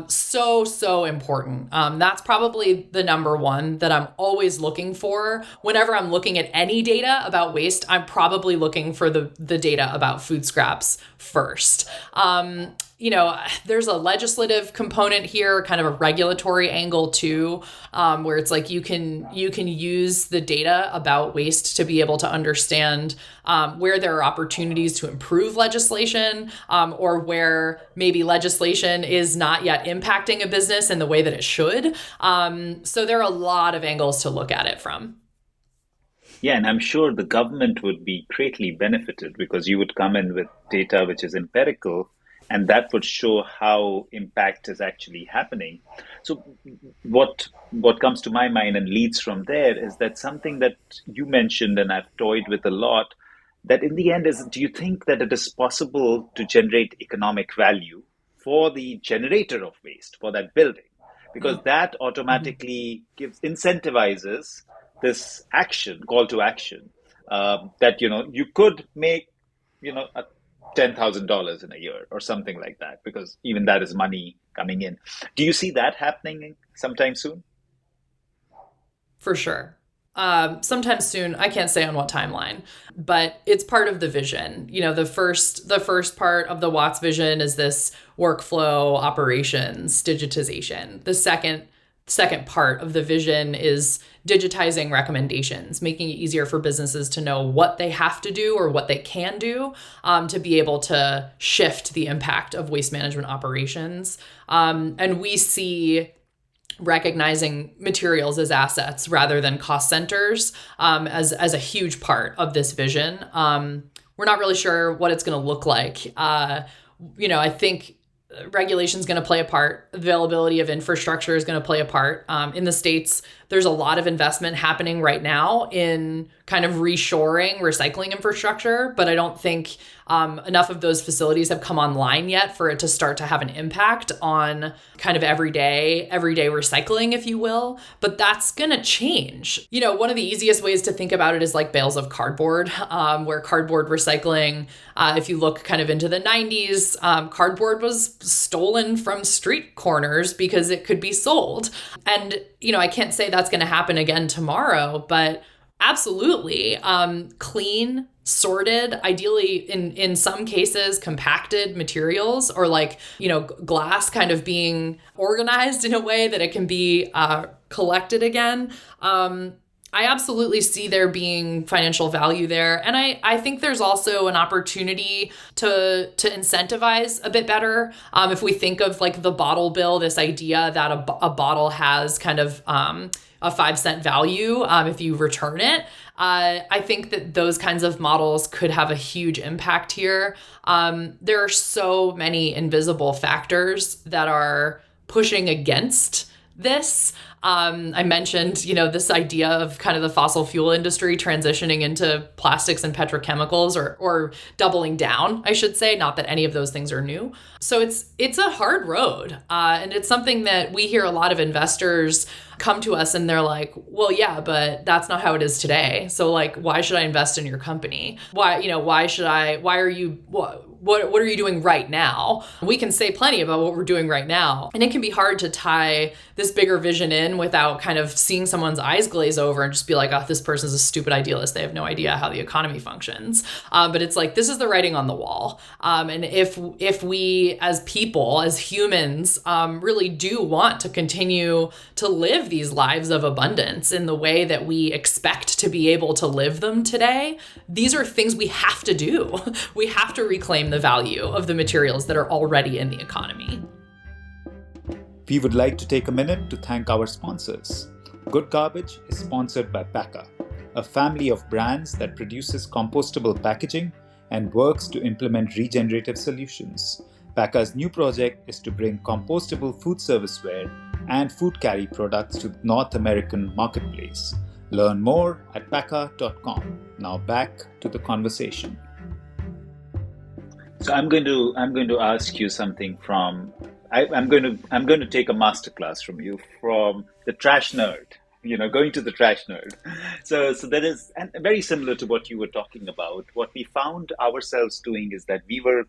[SPEAKER 1] So important. That's probably the number one that I'm always looking for. Whenever I'm looking at any data about waste, I'm probably looking for the data about food scraps first. There's a legislative component here, kind of a regulatory angle too, where it's like you can use the data about waste to be able to understand where there are opportunities to improve legislation, or where maybe legislation is not yet impacting a business in the way that it should. So there are a lot of angles to look at it from.
[SPEAKER 2] Yeah, and I'm sure the government would be greatly benefited because you would come in with data which is empirical, and that would show how impact is actually happening. So what comes to my mind and leads from there is that something that you mentioned and I've toyed with a lot, that in the end is, do you think that it is possible to generate economic value for the generator of waste, for that building? Because that automatically incentivizes this call to action, that, you could make, $10,000 in a year or something like that, because even that is money coming in. Do you see that happening sometime soon?
[SPEAKER 1] For sure. Sometime soon. I can't say on what timeline, but it's part of the vision. The first part of the WATS vision is this workflow operations digitization. The second part of the vision is digitizing recommendations, making it easier for businesses to know what they have to do or what they can do to be able to shift the impact of waste management operations. And we see recognizing materials as assets rather than cost centers as a huge part of this vision. We're not really sure what it's going to look like. I think regulation is going to play a part. Availability of infrastructure is going to play a part. In the States, there's a lot of investment happening right now in kind of reshoring recycling infrastructure, but I don't think enough of those facilities have come online yet for it to start to have an impact on kind of everyday recycling, if you will. But that's going to change. One of the easiest ways to think about it is like bales of cardboard, where cardboard recycling, if you look kind of into the 90s, cardboard was stolen from street corners because it could be sold. And, I can't say that's going to happen again tomorrow, but absolutely. Clean, sorted, ideally in some cases, compacted materials, or glass kind of being organized in a way that it can be collected again. I absolutely see there being financial value there. And I think there's also an opportunity to incentivize a bit better. If we think of the bottle bill, this idea that a bottle has kind of a 5-cent value if you return it. I think that those kinds of models could have a huge impact here. There are so many invisible factors that are pushing against this. I mentioned, this idea of kind of the fossil fuel industry transitioning into plastics and petrochemicals, or doubling down, I should say. Not that any of those things are new. So it's a hard road. And it's something that we hear a lot of investors come to us and they're like, well, yeah, but that's not how it is today. So why should I invest in your company? What are you doing right now? We can say plenty about what we're doing right now. And it can be hard to tie this bigger vision in without kind of seeing someone's eyes glaze over and just be like, oh, this person's a stupid idealist. They have no idea how the economy functions. But it's this is the writing on the wall. And if we as people, as humans, really do want to continue to live these lives of abundance in the way that we expect to be able to live them today, these are things we have to do. We have to reclaim the value of the materials that are already in the economy.
[SPEAKER 2] We would like to take a minute to thank our sponsors. Good Garbage is sponsored by Pakka. a family of brands that produces compostable packaging and works to implement regenerative solutions. Pakka's new project is to bring compostable food serviceware and food carry products to the North American marketplace. Learn more at pakka.com. Now back to the conversation. So I'm going to ask you something from I'm going to take a masterclass from you, from the trash nerd. Going to the trash nerd. So that is very similar to what you were talking about. What we found ourselves doing is that we were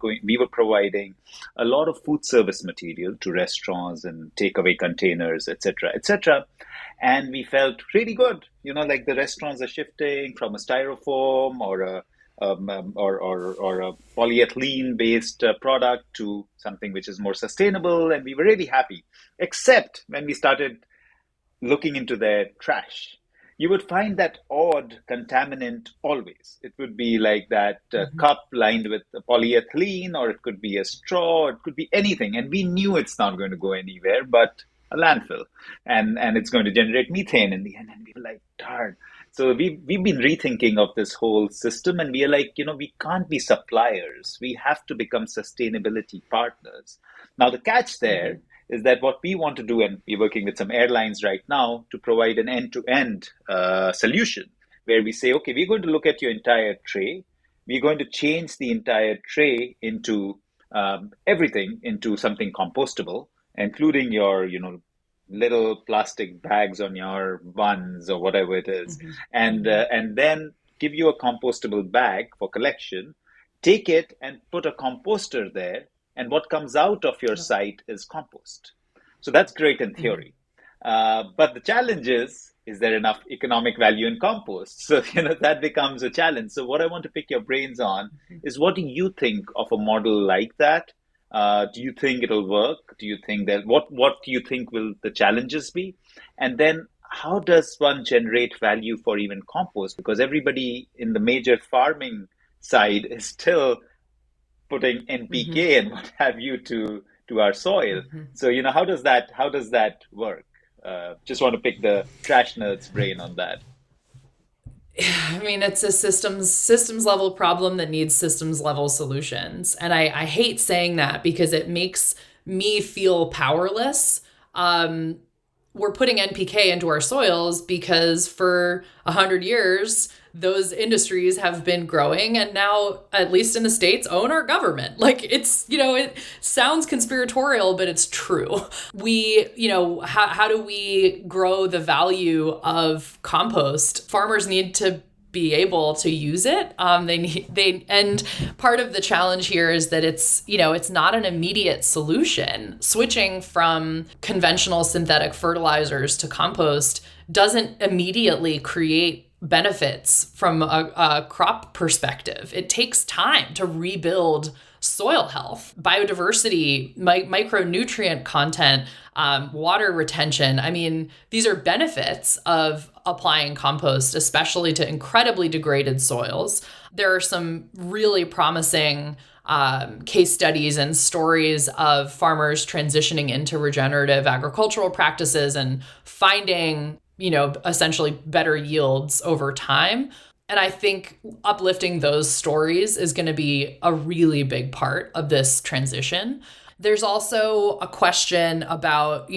[SPEAKER 2] providing a lot of food service material to restaurants and takeaway containers, etc., etc. And we felt really good. Like the restaurants are shifting from a styrofoam or a polyethylene based product to something which is more sustainable, and we were really happy. Except when we started looking into their trash, you would find that odd contaminant always. It would be like that cup lined with polyethylene, or it could be a straw, it could be anything. And we knew it's not going to go anywhere but a landfill. And it's going to generate methane in the end. And we were like, darn. So we've been rethinking of this whole system, and we are like, we can't be suppliers. We have to become sustainability partners. Now, the catch there is that what we want to do, and we're working with some airlines right now to provide an end-to-end solution where we say, okay, we're going to look at your entire tray. We're going to change the entire tray into everything into something compostable, including your, little plastic bags on your buns or whatever it is, and then give you a compostable bag for collection. Take it and put a composter there. And what comes out of your site is compost. So that's great in theory. But the challenge is there enough economic value in compost? So, that becomes a challenge. So what I want to pick your brains on is, what do you think of a model like that? Do you think it'll work? Do you think that, what do you think will the challenges be? And then how does one generate value for even compost? Because everybody in the major farming side is still putting NPK and what have you to our soil. So how does that work? Just want to pick the trash nerd's brain on that.
[SPEAKER 1] I mean, it's a systems level problem that needs systems level solutions, and I hate saying that because it makes me feel powerless. We're putting NPK into our soils because for 100 years, those industries have been growing, and now, at least in the States, own our government. Like, it's, it sounds conspiratorial, but it's true. We, how do we grow the value of compost? Farmers need to be able to use it. And part of the challenge here is that it's not an immediate solution. Switching from conventional synthetic fertilizers to compost doesn't immediately create benefits from a crop perspective. It takes time to rebuild soil health, biodiversity, micronutrient content, water retention. I mean, these are benefits of applying compost, especially to incredibly degraded soils. There are some really promising case studies and stories of farmers transitioning into regenerative agricultural practices and finding, essentially better yields over time. And I think uplifting those stories is going to be a really big part of this transition. There's also a question about,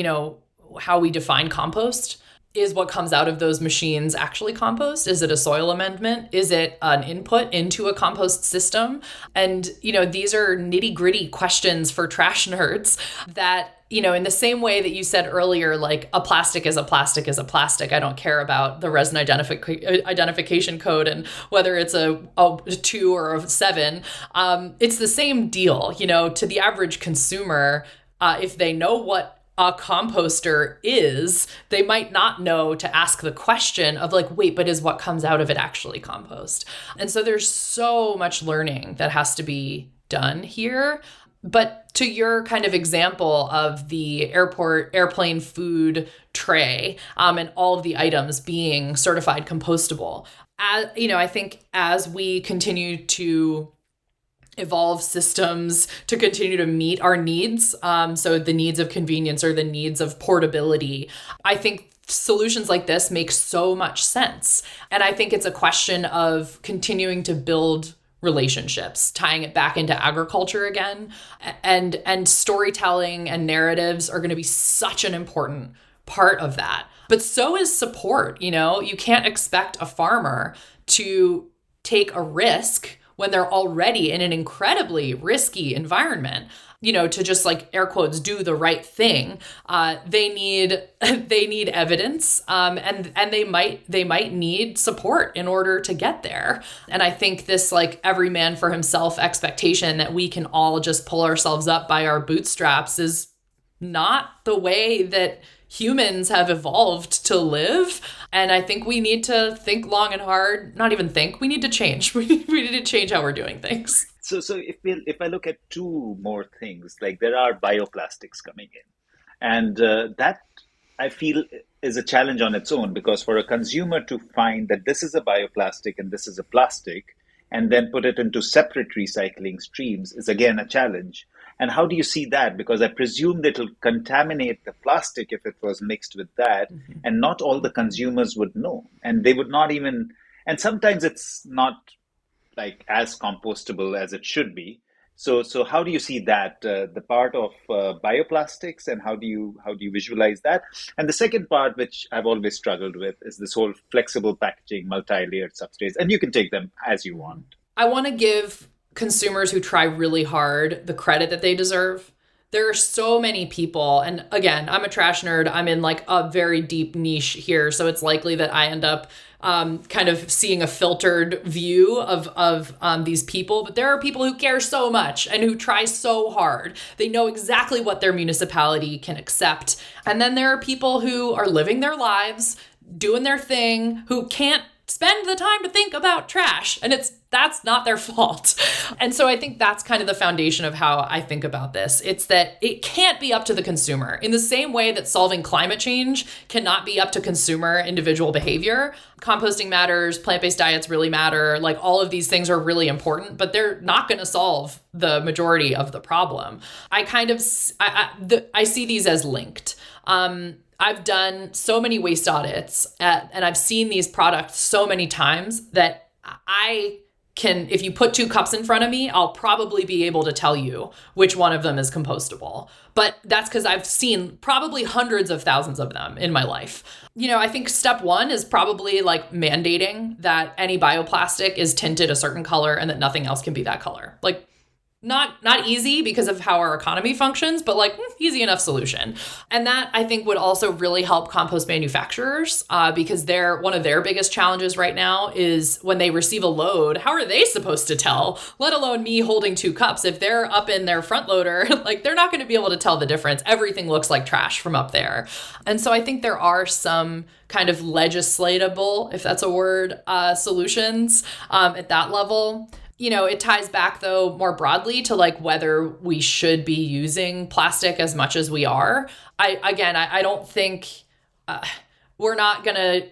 [SPEAKER 1] how we define compost. Is what comes out of those machines actually compost? Is it a soil amendment? Is it an input into a compost system? And, these are nitty-gritty questions for trash nerds that, in the same way that you said earlier, like a plastic is a plastic is a plastic. I don't care about the resin identification code and whether it's a 2 or a 7. It's the same deal, to the average consumer. If they know what a composter is, they might not know to ask the question of like, wait, but is what comes out of it actually compost? And so there's so much learning that has to be done here. But to your kind of example of the airplane food tray, and all of the items being certified compostable, I think as we continue to evolve systems to continue to meet our needs. So the needs of convenience or the needs of portability. I think solutions like this make so much sense. And I think it's a question of continuing to build relationships, tying it back into agriculture again. And storytelling and narratives are going to be such an important part of that. But so is support. You can't expect a farmer to take a risk when they're already in an incredibly risky environment, to just like air quotes, do the right thing. They need evidence, and they might need support in order to get there. And I think this like every man for himself expectation that we can all just pull ourselves up by our bootstraps is not the way that humans have evolved to live. And I think we need to think long and hard, not even think, we need to change. We need to change how we're doing things.
[SPEAKER 2] So if I look at two more things, like there are bioplastics coming in, and that I feel is a challenge on its own, because for a consumer to find that this is a bioplastic and this is a plastic, and then put it into separate recycling streams is again a challenge. And how do you see that? Because I presume that it'll contaminate the plastic if it was mixed with that, and not all the consumers would know, and they would not even. And sometimes it's not like as compostable as it should be. So how do you see that the part of bioplastics, and how do you visualize that? And the second part, which I've always struggled with, is this whole flexible packaging, multi-layered substrates, and you can take them as you want.
[SPEAKER 1] I want to give consumers who try really hard the credit that they deserve. There are so many people, and again, I'm a trash nerd. I'm in like a very deep niche here, so it's likely that I end up kind of seeing a filtered view of these people. But there are people who care so much and who try so hard. They know exactly what their municipality can accept. And then there are people who are living their lives, doing their thing, who can't spend the time to think about trash. And that's not their fault. And so I think that's kind of the foundation of how I think about this. It's that it can't be up to the consumer. In the same way that solving climate change cannot be up to consumer individual behavior, composting matters, plant-based diets really matter. Like all of these things are really important, but they're not going to solve the majority of the problem. I see these as linked. I've done so many waste audits and I've seen these products so many times that I can, if you put 2 cups in front of me, I'll probably be able to tell you which one of them is compostable. But that's because I've seen probably hundreds of thousands of them in my life. I think step 1 is probably like mandating that any bioplastic is tinted a certain color and that nothing else can be that color. Like, not easy because of how our economy functions, but like easy enough solution. And that I think would also really help compost manufacturers because one of their biggest challenges right now is when they receive a load, how are they supposed to tell, let alone me holding 2 cups? If they're up in their front loader, like they're not going to be able to tell the difference. Everything looks like trash from up there. And so I think there are some kind of legislatable, if that's a word, solutions at that level. It ties back, though, more broadly to like whether we should be using plastic as much as we are. I don't think we're not gonna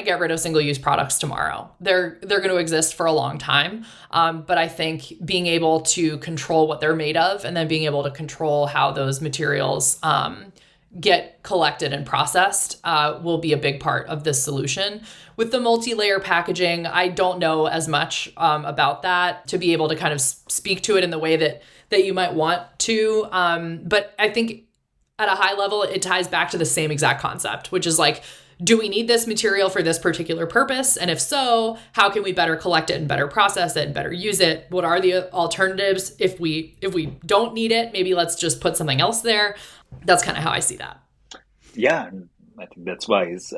[SPEAKER 1] get rid of single-use products tomorrow. They're going to exist for a long time. But I think being able to control what they're made of and then being able to control how those materials get collected and processed will be a big part of this solution. With the multi-layer packaging, I don't know as much about that to be able to kind of speak to it in the way that you might want to. But I think at a high level, it ties back to the same exact concept, which is like, do we need this material for this particular purpose? And if so, how can we better collect it and better process it and better use it? What are the alternatives? If we don't need it, maybe let's just put something else there. That's kind of how I see that.
[SPEAKER 2] Yeah, I think that's wise.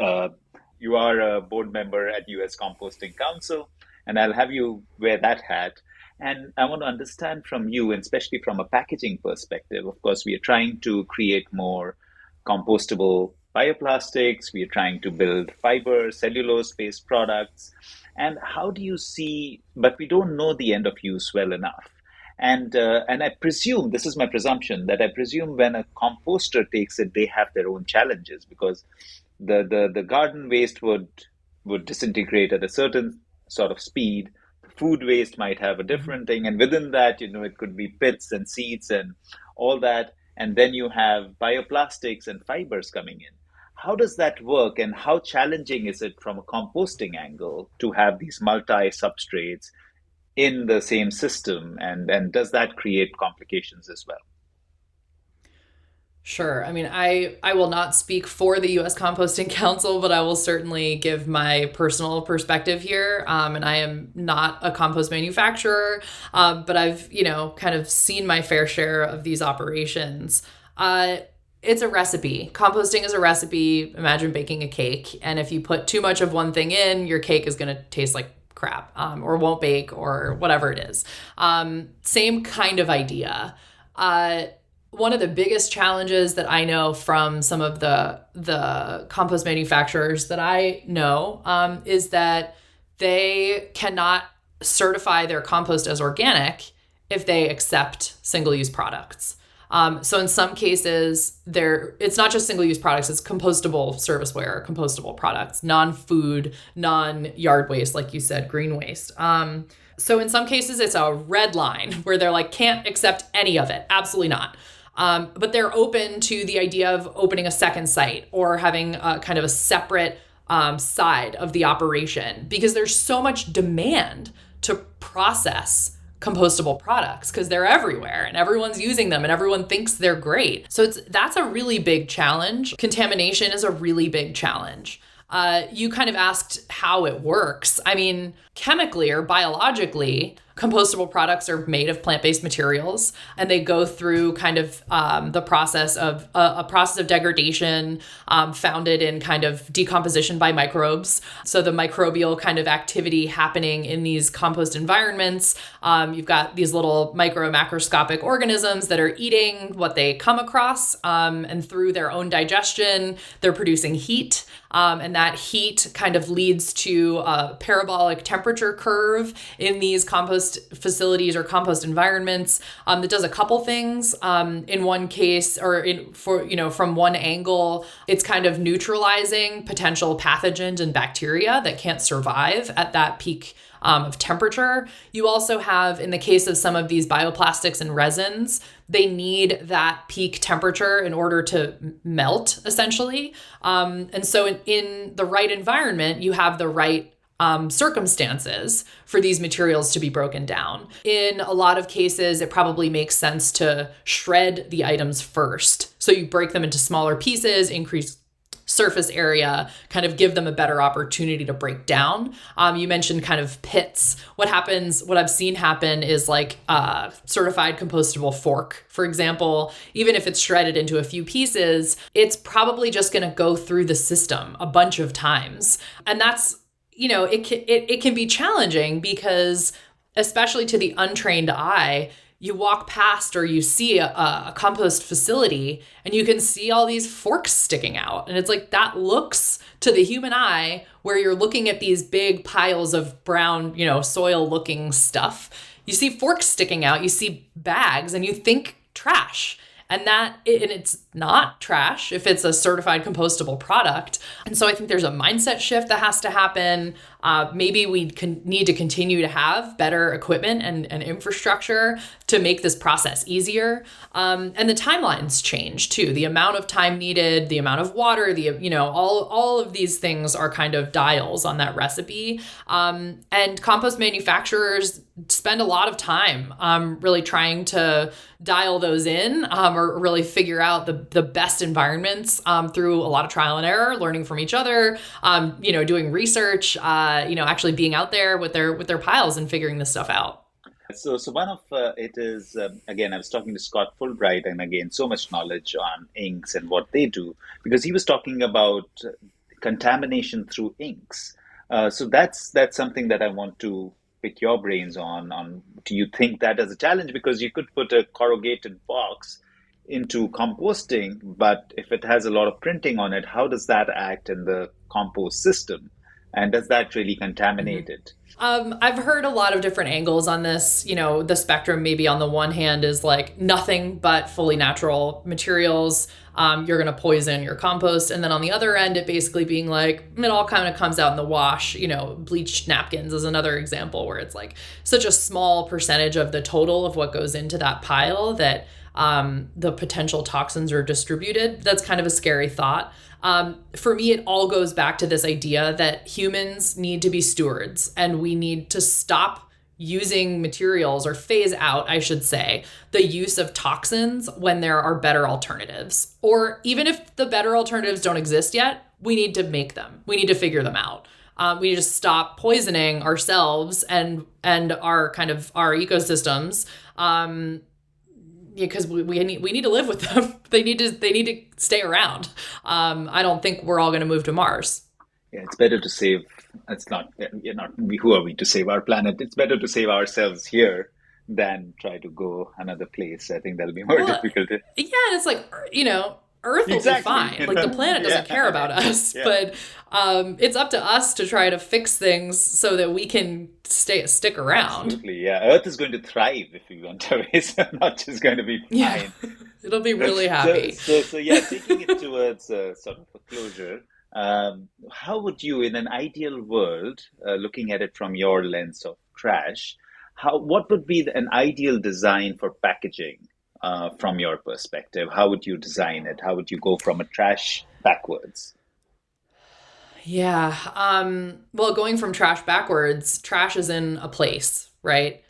[SPEAKER 2] You are a board member at US Composting Council, and I'll have you wear that hat. And I want to understand from you, and especially from a packaging perspective, of course, we are trying to create more compostable bioplastics. We are trying to build fiber, cellulose-based products. And how do you see, but we don't know the end of use well enough. And I presume, this is my presumption, that I presume when a composter takes it, they have their own challenges because the garden waste would disintegrate at a certain sort of speed. The food waste might have a different thing, and within that, it could be pits and seeds and all that, and then you have bioplastics and fibers coming in. How does that work, and how challenging is it from a composting angle to have these multi substrates in the same system, and does that create complications as well?
[SPEAKER 1] Sure. I mean, I will not speak for the U.S. Composting Council, but I will certainly give my personal perspective here. And I am not a compost manufacturer, but I've, kind of seen my fair share of these operations. It's a recipe. Composting is a recipe. Imagine baking a cake. And if you put too much of one thing in, your cake is going to taste like crap, or won't bake, or whatever it is. Same kind of idea. One of the biggest challenges that I know from some of the compost manufacturers that I know is that they cannot certify their compost as organic if they accept single-use products. So in some cases, it's not just single-use products, it's compostable serviceware, compostable products, non-food, non-yard waste, like you said, green waste. So in some cases, it's a red line where they're like, can't accept any of it. Absolutely not. But they're open to the idea of opening a second site or having a kind of a separate side of the operation, because there's so much demand to process compostable products because they're everywhere and everyone's using them and everyone thinks they're great. So that's a really big challenge. Contamination is a really big challenge. You kind of asked how it works. I mean, chemically or biologically, compostable products are made of plant-based materials, and they go through kind of the process of a process of degradation founded in kind of decomposition by microbes. So the microbial kind of activity happening in these compost environments, you've got these little micro macroscopic organisms that are eating what they come across, and through their own digestion, they're producing heat. And that heat kind of leads to a parabolic temperature curve in these compost facilities or compost environments that does a couple things. In one case, from one angle, it's kind of neutralizing potential pathogens and bacteria that can't survive at that peak of temperature. You also have, in the case of some of these bioplastics and resins, they need that peak temperature in order to melt, essentially. And so in the right environment, you have the right circumstances for these materials to be broken down. In a lot of cases, it probably makes sense to shred the items first. So you break them into smaller pieces, increase surface area, kind of give them a better opportunity to break down. You mentioned kind of pits. What I've seen happen is like a certified compostable fork, for example, even if it's shredded into a few pieces, it's probably just going to go through the system a bunch of times. And that's, it can be challenging because, especially to the untrained eye, you walk past or you see a compost facility and you can see all these forks sticking out. And it's like, that looks to the human eye, where you're looking at these big piles of brown, soil looking stuff. You see forks sticking out, you see bags, and you think trash. And it's not trash if it's a certified compostable product. And so I think there's a mindset shift that has to happen. Maybe we need to continue to have better equipment and infrastructure to make this process easier. And the timelines change too. The amount of time needed, the amount of water, all of these things are kind of dials on that recipe. And compost manufacturers spend a lot of time really trying to dial those in, or really figure out the best environments through a lot of trial and error, learning from each other, doing research, actually being out there with their piles and figuring this stuff out.
[SPEAKER 2] So one of it is, again, I was talking to Scott Fulbright, and again, so much knowledge on inks and what they do, because he was talking about contamination through inks. So that's something that I want to pick your brains on. Do you think that as a challenge? Because you could put a corrugated box into composting, but if it has a lot of printing on it, how does that act in the compost system? And does that really contaminate it?
[SPEAKER 1] I've heard a lot of different angles on this. The spectrum maybe on the one hand is like nothing but fully natural materials. You're going to poison your compost. And then on the other end, it basically being like, it all kind of comes out in the wash. Bleached napkins is another example where it's like such a small percentage of the total of what goes into that pile that the potential toxins are distributed. That's kind of a scary thought. For me, it all goes back to this idea that humans need to be stewards and we need to stop using materials, or phase out, I should say, the use of toxins when there are better alternatives. Or even if the better alternatives don't exist yet, we need to make them. We need to figure them out. We need to stop poisoning ourselves and our ecosystems. Because we need to live with them. They need to stay around. I don't think we're all going to move to Mars.
[SPEAKER 2] Yeah, it's better to save. Who are we to save our planet? It's better to save ourselves here than try to go another place. I think that'll be more difficult.
[SPEAKER 1] Yeah, and it's like, Earth will be fine. Like the planet doesn't care about us, but it's up to us to try to fix things so that we can stick around.
[SPEAKER 2] Absolutely, yeah. Earth is going to thrive if we went away, so not just going to be fine.
[SPEAKER 1] Yeah. It'll be really happy.
[SPEAKER 2] So yeah, taking it towards sort of a closure, how would you, in an ideal world, looking at it from your lens of trash, what would be an ideal design for packaging? From your perspective, how would you design it? How would you go from a trash backwards?
[SPEAKER 1] Yeah. Well, going from trash backwards, trash is in a place, right?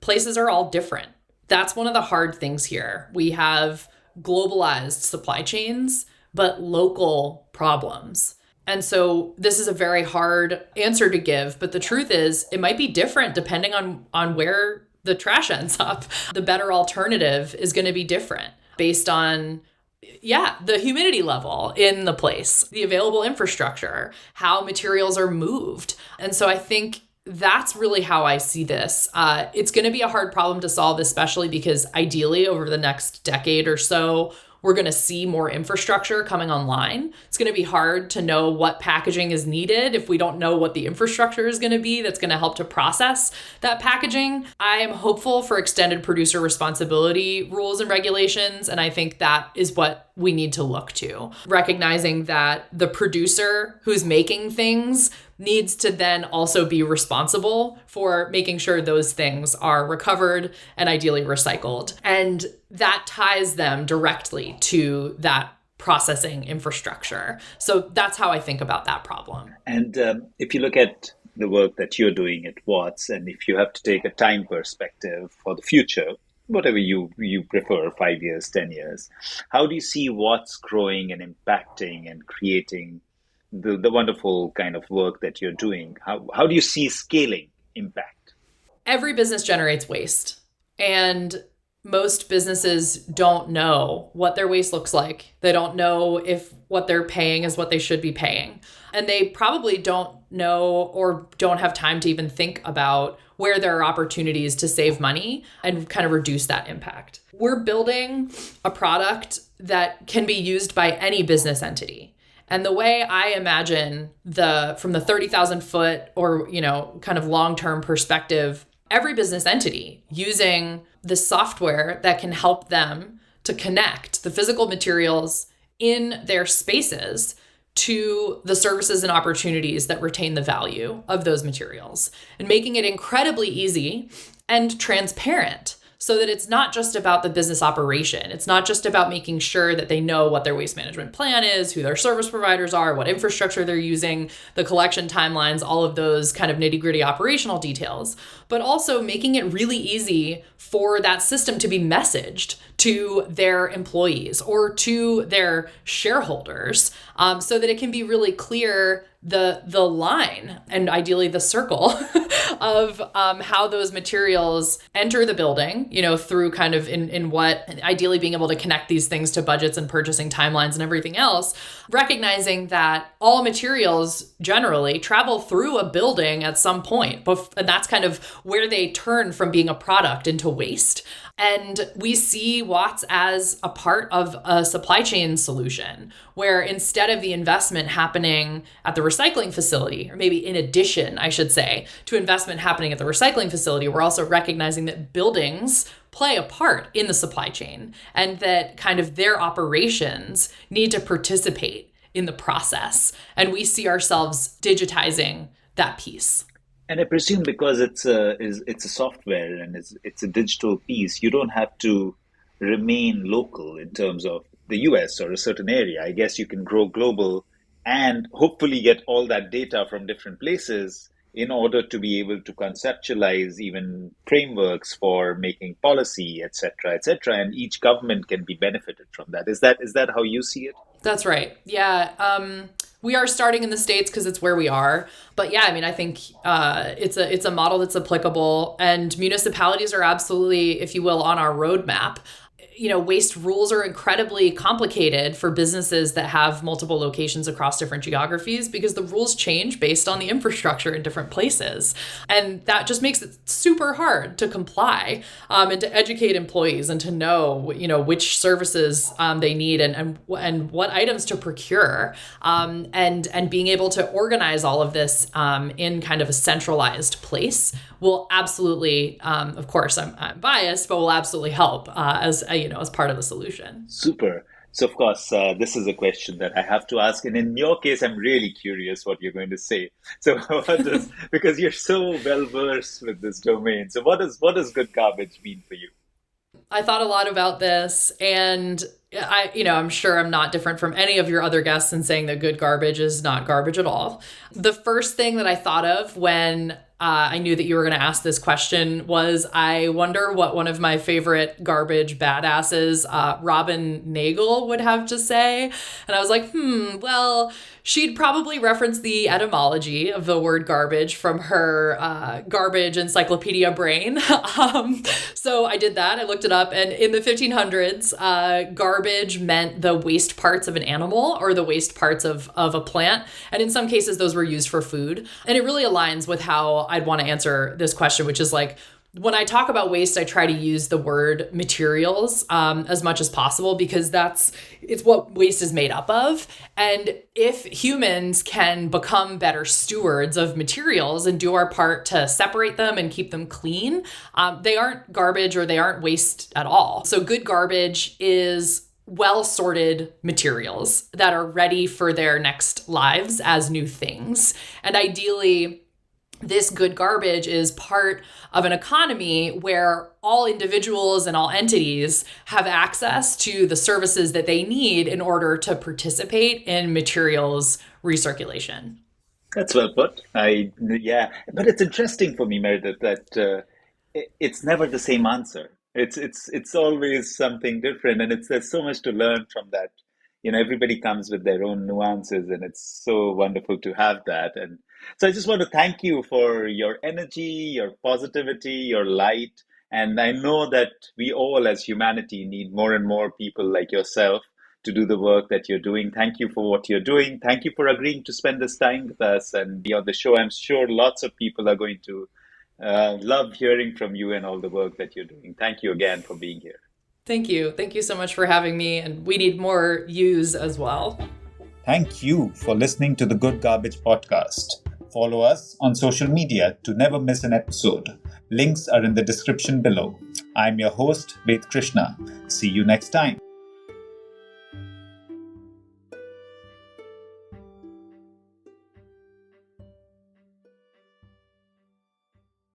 [SPEAKER 1] Places are all different. That's one of the hard things here. We have globalized supply chains, but local problems. And so this is a very hard answer to give, but the truth is it might be different depending on where the trash ends up. The better alternative is going to be different based on, the humidity level in the place, the available infrastructure, how materials are moved. And so I think that's really how I see this. It's going to be a hard problem to solve, especially because ideally over the next decade or so, we're going to see more infrastructure coming online. It's going to be hard to know what packaging is needed if we don't know what the infrastructure is going to be that's going to help to process that packaging. I am hopeful for extended producer responsibility rules and regulations, and I think that is what we need to look to. Recognizing that the producer who's making things needs to then also be responsible for making sure those things are recovered and ideally recycled. And that ties them directly to that processing infrastructure. So that's how I think about that problem.
[SPEAKER 2] And if you look at the work that you're doing at WATS, and if you have to take a time perspective for the future, whatever you prefer, 5 years, 10 years, how do you see WATS growing and impacting and creating the wonderful kind of work that you're doing? How do you see scaling impact?
[SPEAKER 1] Every business generates waste, and most businesses don't know what their waste looks like. They don't know if what they're paying is what they should be paying. And they probably don't know or don't have time to even think about where there are opportunities to save money and kind of reduce that impact. We're building a product that can be used by any business entity. And the way I imagine from the 30,000 foot or, kind of long-term perspective, every business entity using the software that can help them to connect the physical materials in their spaces to the services and opportunities that retain the value of those materials, and making it incredibly easy and transparent so that it's not just about the business operation. It's not just about making sure that they know what their waste management plan is, who their service providers are, what infrastructure they're using, the collection timelines, all of those kind of nitty-gritty operational details, but also making it really easy for that system to be messaged to their employees or to their shareholders, so that it can be really clear the line and ideally the circle of how those materials enter the building, through kind of in what ideally being able to connect these things to budgets and purchasing timelines and everything else, recognizing that all materials generally travel through a building at some point. And that's kind of where they turn from being a product into waste. And we see WATS as a part of a supply chain solution where instead of the investment happening at the recycling facility, or maybe in addition, I should say, to investment happening at the recycling facility, we're also recognizing that buildings play a part in the supply chain and that kind of their operations need to participate in the process. And we see ourselves digitizing that piece.
[SPEAKER 2] And I presume because it's a software and it's a digital piece, you don't have to remain local in terms of the US or a certain area. I guess you can grow global and hopefully get all that data from different places in order to be able to conceptualize even frameworks for making policy, et cetera, et cetera. And each government can be benefited from that. Is that how you see it?
[SPEAKER 1] That's right. Yeah. We are starting in the States because it's where we are. But yeah, I mean, I think it's a model that's applicable, and municipalities are absolutely, if you will, on our roadmap. Waste rules are incredibly complicated for businesses that have multiple locations across different geographies because the rules change based on the infrastructure in different places. And that just makes it super hard to comply and to educate employees and to know, which services they need and what items to procure, and being able to organize all of this in kind of a centralized place will absolutely, of course, I'm biased, but will absolutely help as part of the solution.
[SPEAKER 2] Super. So, of course, this is a question that I have to ask. And in your case, I'm really curious what you're going to say. So, because you're so well versed with this domain. So, what does good garbage mean for you?
[SPEAKER 1] I thought a lot about this, and I'm sure I'm not different from any of your other guests in saying that good garbage is not garbage at all. The first thing that I thought of when I knew that you were going to ask this question was, I wonder what one of my favorite garbage badasses, Robin Nagel, would have to say. And I was like, well, she'd probably reference the etymology of the word garbage from her garbage encyclopedia brain. So I did that. I looked it up. And in the 1500s, garbage meant the waste parts of an animal or the waste parts of a plant. And in some cases, those were used for food. And it really aligns with how I'd want to answer this question, which is like, when I talk about waste, I try to use the word materials as much as possible because it's what waste is made up of. And if humans can become better stewards of materials and do our part to separate them and keep them clean, they aren't garbage or they aren't waste at all. So good garbage is well-sorted materials that are ready for their next lives as new things. And ideally, this good garbage is part of an economy where all individuals and all entities have access to the services that they need in order to participate in materials recirculation.
[SPEAKER 2] That's well put. Yeah, but it's interesting for me, Meredith, that it's never the same answer. It's always something different, and there's so much to learn from that. Everybody comes with their own nuances, and it's so wonderful to have that. And so I just want to thank you for your energy, your positivity, your light. And I know that we all as humanity need more and more people like yourself to do the work that you're doing. Thank you for what you're doing. Thank you for agreeing to spend this time with us and be on the show. I'm sure lots of people are going to love hearing from you and all the work that you're doing. Thank you again for being here.
[SPEAKER 1] Thank you. Thank you so much for having me. And we need more yous as well.
[SPEAKER 2] Thank you for listening to the Good Garbage podcast. Follow us on social media to never miss an episode. Links are in the description below. I'm your host, Ved Krishna. See you next time.